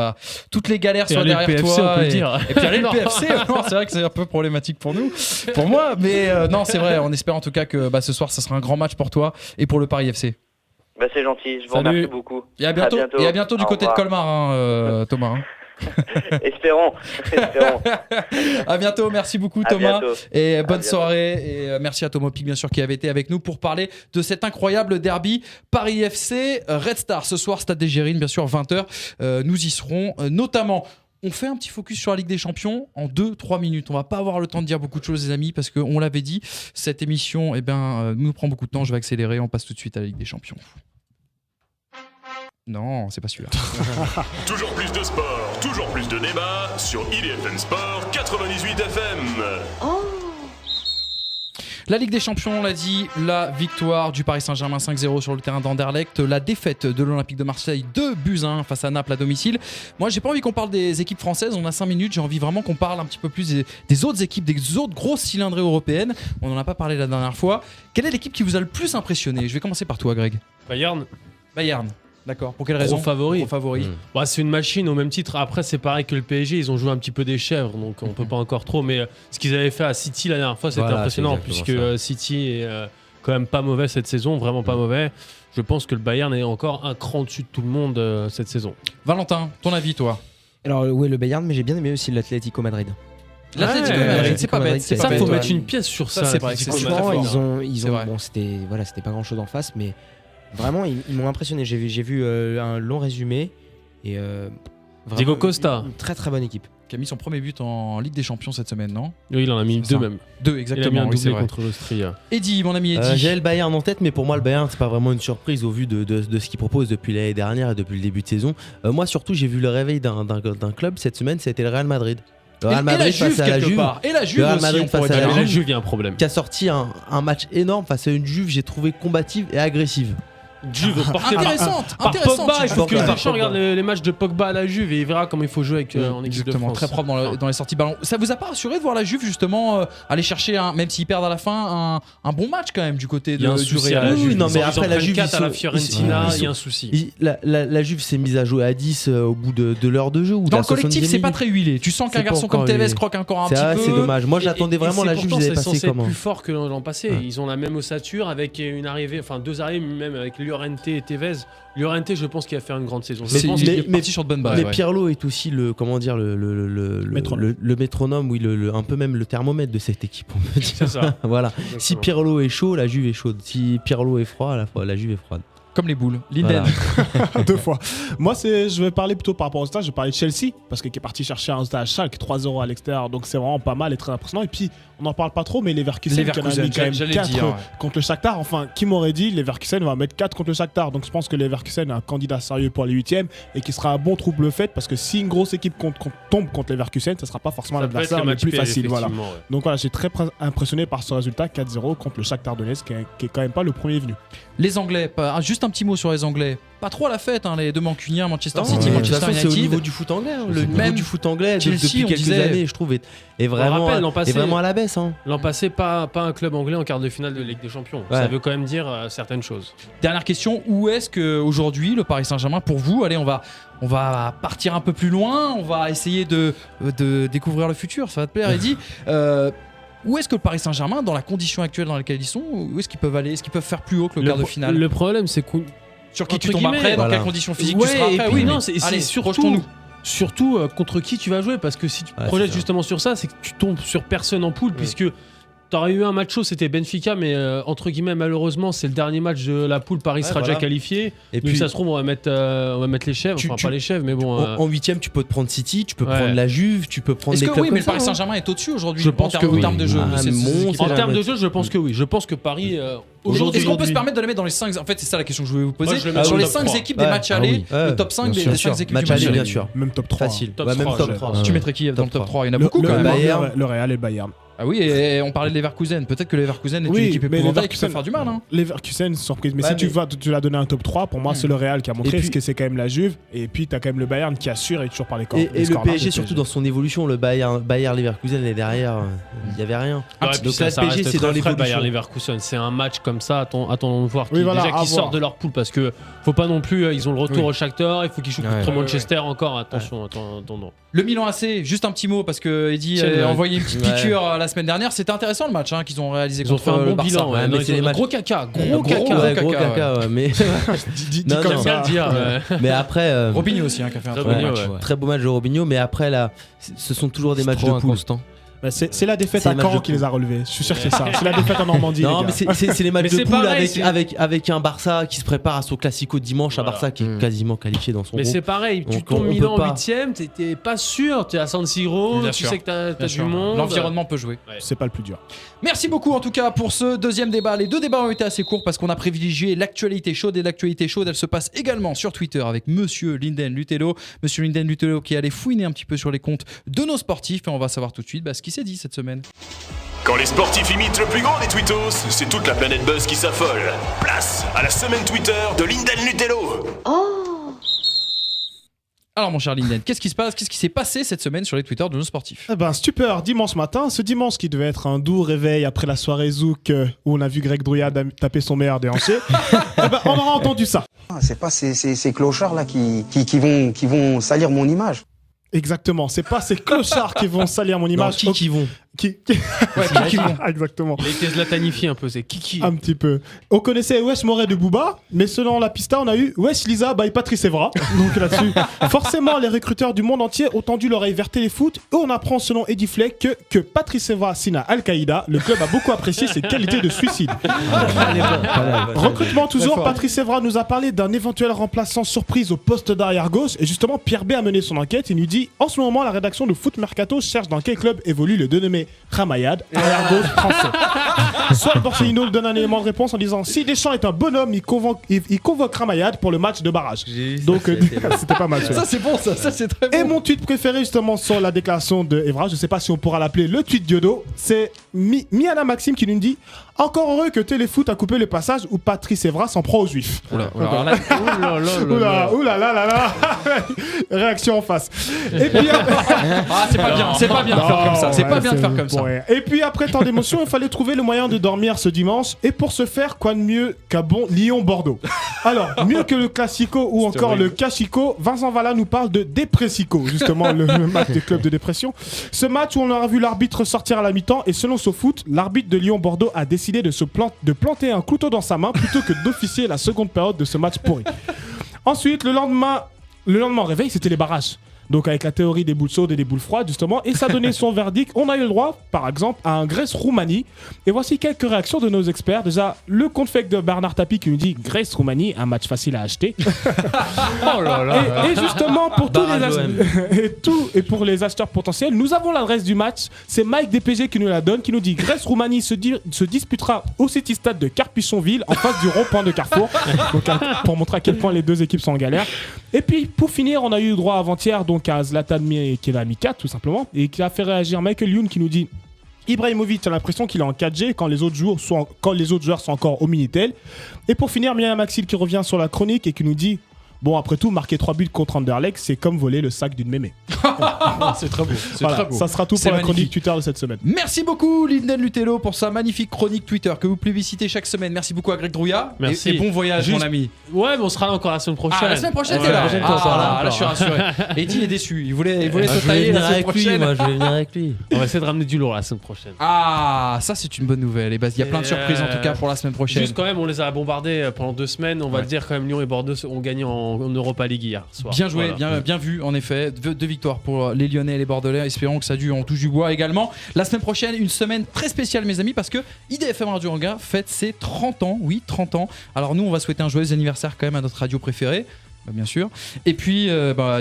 toutes les galères soient derrière PFC, toi. On peut le dire. Et puis aller le PFC, non, c'est vrai que c'est un peu problématique pour moi, mais non, c'est vrai. On espère en tout cas que ce soir, ça sera un grand match pour toi et pour le Paris FC. C'est gentil, je vous remercie beaucoup. Et à bientôt du côté de Colmar, Thomas. Espérons. À bientôt, merci beaucoup Thomas, et bonne soirée, et merci à Thomas Pic bien sûr qui avait été avec nous pour parler de cet incroyable derby Paris FC Red Star ce soir, Stade des Gérines, bien sûr 20h, nous y serons notamment. On fait un petit focus sur la Ligue des Champions en 2-3 minutes. On va pas avoir le temps de dire beaucoup de choses les amis, parce qu'on l'avait dit, cette émission nous prend beaucoup de temps. Je vais accélérer, on passe tout de suite à la Ligue des Champions. Non, c'est pas celui-là. Toujours plus de sport, toujours plus de débats sur IDFM Sport 98 FM. La Ligue des Champions, on l'a dit, la victoire du Paris Saint-Germain 5-0 sur le terrain d'Anderlecht, la défaite de l'Olympique de Marseille 2-1 face à Naples à domicile. Moi, j'ai pas envie qu'on parle des équipes françaises, on a 5 minutes, j'ai envie vraiment qu'on parle un petit peu plus des autres équipes, des autres grosses cylindrées européennes. On n'en a pas parlé la dernière fois. Quelle est l'équipe qui vous a le plus impressionné ? Je vais commencer par toi, Greg. Bayern. D'accord. Pour quelle raison ? Favori. Bah, c'est une machine au même titre. Après, c'est pareil que le PSG, ils ont joué un petit peu des chèvres, donc on peut pas encore trop. Mais ce qu'ils avaient fait à City la dernière fois, c'était impressionnant, puisque City est quand même pas mauvais cette saison, vraiment pas mauvais. Je pense que le Bayern est encore un cran au-dessus de tout le monde cette saison. Valentin, ton avis, toi ? Alors, oui, le Bayern, mais j'ai bien aimé aussi l'Atlético Madrid. L'Atlético Madrid, c'est pas bête. Ça, faut mettre une pièce sur ça. C'est vrai. Franchement, ils ont bon, c'était pas grand-chose en face, mais vraiment, ils m'ont impressionné. J'ai vu un long résumé et Diego Costa, une très très bonne équipe. Qui a mis son premier but en Ligue des Champions cette semaine, non ? Oui, il en a mis deux même. Deux, exactement. Il a mis un doublé c'est vrai. contre l'Austrie. Eddie, mon ami Eddie. J'ai le Bayern en tête, mais pour moi, le Bayern, c'est pas vraiment une surprise au vu de ce qu'il propose depuis l'année dernière et depuis le début de saison. Moi, surtout, j'ai vu le réveil d'un club cette semaine, c'était le Real Madrid. Le Real Madrid face à la Juve. Et la Juve aussi, on pourrait dire. La Juve, il y a un problème. Qui a sorti un match énorme face à une Juve, j'ai trouvé combative et agressive. Juve portée intéressante. par Pogba. Il faut que Deschamps regarde les matchs de Pogba à la Juve et il verra comment il faut jouer avec en équipe de France. Très propre dans les sorties ballon. Ça vous a pas rassuré de voir la Juve justement aller chercher même s'ils perdent à la fin un bon match quand même du côté du Real. Oui, non mais après la Juve, à la Fiorentina, il y a un souci. La Juve s'est mise à jouer à 10 au bout de l'heure de jeu. Dans le collectif, c'est pas très huilé. Tu sens qu'un garçon comme Tevez croque encore un petit peu. C'est dommage. Moi, j'attendais vraiment la Juve. C'est censé être plus fort que l'an passé. Ils ont la même ossature avec une arrivée, enfin deux arrivées même avec Llorente et Tevez. Llorente, je pense qu'il va faire une grande saison. Mais sur de bonne base. Mais Pirlo est aussi le métronome, oui, un peu même le thermomètre de cette équipe, on peut dire. C'est ça. Voilà. Si Pirlo est chaud, la Juve est chaude. Si Pirlo est froid, la Juve est froide. Comme les boules. Linden. Voilà. 2 fois. Moi, je vais parler plutôt par rapport au stage. Je vais parler de Chelsea, parce qu'il est parti chercher un stage Schalke 3-0 à l'extérieur. Donc, c'est vraiment pas mal et très impressionnant. Et puis, on n'en parle pas trop, mais Leverkusen qui en a mis quand même 4 contre le Shakhtar. Enfin, qui m'aurait dit Leverkusen va mettre 4 contre le Shakhtar. Donc, je pense que Leverkusen est un candidat sérieux pour les 8e et qui sera un bon trouble fait, parce que si une grosse équipe tombe contre Leverkusen, ça sera pas forcément l'adversaire le plus facile. Voilà. Ouais. Donc, voilà, j'ai très impressionné par ce résultat 4-0 contre le Shakhtar Donetsk, qui est quand même pas le premier venu. Les Anglais, juste un petit mot sur les Anglais. Pas trop à la fête, les deux mancuniens, Manchester City, Manchester United. C'est au niveau du foot anglais. Le niveau du foot anglais depuis quelques années, je trouve, est vraiment à la baisse. L'an passé, pas un club anglais en quart de finale de Ligue des Champions. Ouais. Ça veut quand même dire certaines choses. Dernière question, où est-ce qu'aujourd'hui le Paris Saint-Germain, pour vous, allez, on va partir un peu plus loin, on va essayer de découvrir le futur, ça va te plaire, Eddie. Où est-ce que le Paris Saint-Germain, dans la condition actuelle dans laquelle ils sont, où est-ce qu'ils peuvent aller ? Est-ce qu'ils peuvent faire plus haut que le quart de finale ? Le problème, c'est que sur qui tu tombes après, dans quelles conditions physiques tu seras après. Oui, non, c'est surtout contre qui tu vas jouer, parce que si tu projettes justement sur ça, c'est que tu tombes sur personne en poule, puisque t'aurais eu un match chaud, c'était Benfica, mais entre guillemets, malheureusement, c'est le dernier match de la poule. Paris sera déjà qualifié. Et puis, ça se trouve, on va mettre les chèvres. Pas les chèvres, mais bon. En 8e, tu peux te prendre City, tu peux prendre la Juve, tu peux prendre des clubs. Oui, mais le Paris Saint-Germain est au-dessus aujourd'hui. Je pense en termes de jeu. En termes de jeu, je pense que oui. Je pense que Paris. Est-ce qu'on peut se permettre de les mettre dans les 5 ? En fait, c'est ça la question que je voulais vous poser. Sur les 5 équipes des matchs allés, le top 5 des 5 équipes du match allé. Bien sûr. Même top 3. Facile. Même top 3. Tu mettrais qui dans le top 3 ? Il y en a beaucoup quand même. Le Real et le Bayern. Ah oui, et on parlait de Leverkusen. Peut-être que Leverkusen est une équipe épouvantable qui peut faire du mal. Leverkusen, surprise. Mais si tu l'as donné un top 3, pour moi, c'est le Real qui a montré ce que c'est quand même la Juve. Et puis, tu as quand même le Bayern qui assure et toujours par les corps. Et le PSG, surtout dans son évolution, le Bayern Leverkusen est derrière, il n'y avait rien. Donc là, le PSG, c'est dans l'évolution. Bayern Leverkusen, c'est un match comme ça, attendons de voir qui sortent de leur poule, parce que faut pas non plus, ils ont le retour au Shakhtar, il faut qu'ils jouent contre Manchester encore. Attention, attendons. Le Milan AC, juste un petit mot, parce que Eddie a envoyé une petite piqûre la semaine dernière. C'était intéressant le match qu'ils ont réalisé contre le Barça. Ils ont fait un bon bilan. C'est des gros caca. Gros caca. Mais mais après. Robinho aussi, qui a fait un très beau match. Très beau match de Robinho, mais après là, ce sont toujours des matchs de poule. C'est la défaite à Caen qui les a relevés. Je suis sûr que c'est ça. C'est la défaite en Normandie. Non, mais c'est les matchs de poule avec un Barça qui se prépare à son classico dimanche. Un Barça qui est quasiment qualifié dans son groupe. Mais c'est pareil. Tu tombes Milan en 8ème, t'es pas sûr. T'es à San Siro, tu sais que t'as du monde. L'environnement peut jouer. C'est pas le plus dur. Merci beaucoup en tout cas pour ce deuxième débat. Les deux débats ont été assez courts parce qu'on a privilégié l'actualité chaude. Et l'actualité chaude, elle se passe également sur Twitter avec Monsieur Linden Lutello. Monsieur Linden Lutello qui allait fouiner un petit peu sur les comptes de nos sportifs. Et on va savoir tout de suite ce qui qui s'est dit cette semaine. Quand les sportifs imitent le plus grand des tweetos, c'est toute la planète Buzz qui s'affole. Place à la semaine Twitter de Linden Nutello. Alors mon cher Linden, qu'est-ce qui se passe? Qu'est-ce qui s'est passé cette semaine sur les Twitter de nos sportifs? Eh ben, stupeur, dimanche matin, ce dimanche qui devait être un doux réveil après la soirée Zouk où on a vu Greg Drouillard taper son meilleur déhanché, eh ben, on aura entendu ça. C'est pas ces clochards là qui vont salir mon image. Exactement, c'est pas ces clochards qui vont salir mon image. Non, qui vont. Qui vont. Exactement. Il a été zlatanifié un peu, c'est Kiki. Un petit peu. On connaissait Wesh Moret de Booba, mais selon la pista, on a eu Wesh Lisa by Patrice Evra. Donc là-dessus, forcément, les recruteurs du monde entier ont tendu l'oreille vers Téléfoot et on apprend selon Eddie Fleck que Patrice Evra signe à Al-Qaïda. Le club a beaucoup apprécié ses qualités de suicide. Recrutement toujours, Patrice Evra nous a parlé d'un éventuel remplaçant surprise au poste d'arrière gauche et justement Pierre B a mené son enquête. Il nous dit en ce moment la rédaction de Foot Mercato cherche dans quel club évolue le dénommé Ramayad, arrière gauche français. Soit Borcellino donne un élément de réponse en disant si Deschamps est un bonhomme, il convoque Ramayad pour le match de barrage. Donc c'était pas mal. Ça c'est bon, ça c'est très bon. Et mon tweet préféré justement sur la déclaration de Evra, je sais pas si on pourra l'appeler le tweet Diodo, c'est Miana Maxime qui nous dit encore heureux que Téléfoot a coupé le passage où Patrice Evra s'en prend aux Juifs. Oula. Réaction en face. Et puis c'est pas bien, c'est pas bien de faire comme ça. C'est pas bien de faire comme ça. Et puis après tant d'émotions, il fallait trouver le moyen de dormir ce dimanche. Et pour ce faire, quoi de mieux qu'un bon Lyon-Bordeaux? Alors, mieux que le Classico ou encore le Cachico, Vincent Valla nous parle de Dépressico, justement le match des clubs de dépression. Ce match où on aura vu l'arbitre sortir à la mi-temps et selon SoFoot, l'arbitre de Lyon-Bordeaux a décidé de planter un couteau dans sa main plutôt que d'officier la seconde période de ce match pourri. Ensuite, le lendemain au réveil, c'était les barrages. Donc avec la théorie des boules chaudes et des boules froides justement, et ça donnait son verdict. On a eu le droit, par exemple, à un Grèce-Roumanie. Et voici quelques réactions de nos experts. Déjà, le compte fake de Bernard Tapie qui nous dit Grèce-Roumanie, un match facile à acheter. Oh là là. Et justement pour et pour les acheteurs potentiels, nous avons l'adresse du match. C'est Mike DPG qui nous la donne, qui nous dit Grèce-Roumanie se disputera au City Stade de Carpichonville en face du rond-point de Carrefour. Donc pour montrer à quel point les deux équipes sont en galère. Et puis pour finir, on a eu le droit avant-hier donc à Zlatan qui est la mi-4 tout simplement et qui a fait réagir Michael Youn qui nous dit Ibrahimovic a l'impression qu'il est en 4G quand les autres joueurs sont encore au Minitel. Et pour finir, Miana Maxil qui revient sur la chronique et qui nous dit bon, après tout, marquer 3 buts contre Anderlecht, c'est comme voler le sac d'une mémé. C'est très beau. Voilà, ça sera tout pour la chronique Twitter de cette semaine. Merci beaucoup Linden Lutello pour sa magnifique chronique Twitter que vous plébiscitez chaque semaine. Merci beaucoup à Greg Drouillard. Merci. Et bon voyage mon ami. Ouais, mais on sera là encore la semaine prochaine. Ah, la semaine prochaine t'es là. Là je suis rassuré. Eddie est déçu. Il voulait se tailler la semaine prochaine. Moi je vais venir avec lui. On va essayer de ramener du lourd la semaine prochaine. Ah, ça c'est une bonne nouvelle. Et il y a plein de surprises en tout cas pour la semaine prochaine. Juste quand même, on les a bombardés pendant 2 semaines. On va le dire quand même, Lyon et Bordeaux ont gagné en Europa League hier soir. Bien joué, bien vu en effet. 2 victoires pour les Lyonnais et les Bordelais. Espérons que ça dure, on touche du bois également. La semaine prochaine, une semaine très spéciale mes amis parce que IDFM Radio Anguin fête ses 30 ans. Oui, 30 ans. Alors nous, on va souhaiter un joyeux anniversaire quand même à notre radio préférée. Bien sûr. Et puis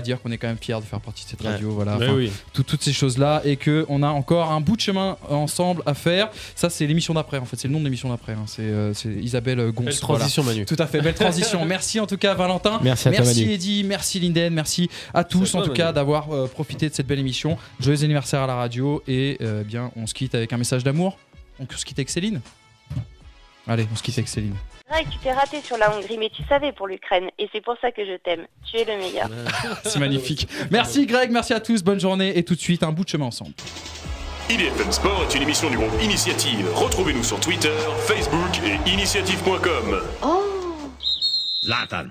dire qu'on est quand même fiers de faire partie de cette radio, voilà. Oui. Toutes ces choses-là et qu'on a encore un bout de chemin ensemble à faire. Ça, c'est l'émission d'après, en fait. C'est le nom de l'émission d'après. Hein. C'est Isabelle Gonce. Belle transition, voilà. Manu. Tout à fait, belle transition. Merci en tout cas, Valentin. Merci à toi, Manu. Eddie. Merci Linden. Merci à tous en tout cas d'avoir profité de cette belle émission. Joyeux anniversaire à la radio et on se quitte avec un message d'amour. On se quitte avec Céline. Allez, on se quitte avec Céline. Greg, tu t'es raté sur la Hongrie, mais tu savais pour l'Ukraine, et c'est pour ça que je t'aime. Tu es le meilleur. C'est magnifique. Merci Greg, merci à tous, bonne journée, et tout de suite, un bout de chemin ensemble. IDFM Sport est une émission du groupe Initiative. Retrouvez-nous sur Twitter, Facebook et initiative.com. Zlatan.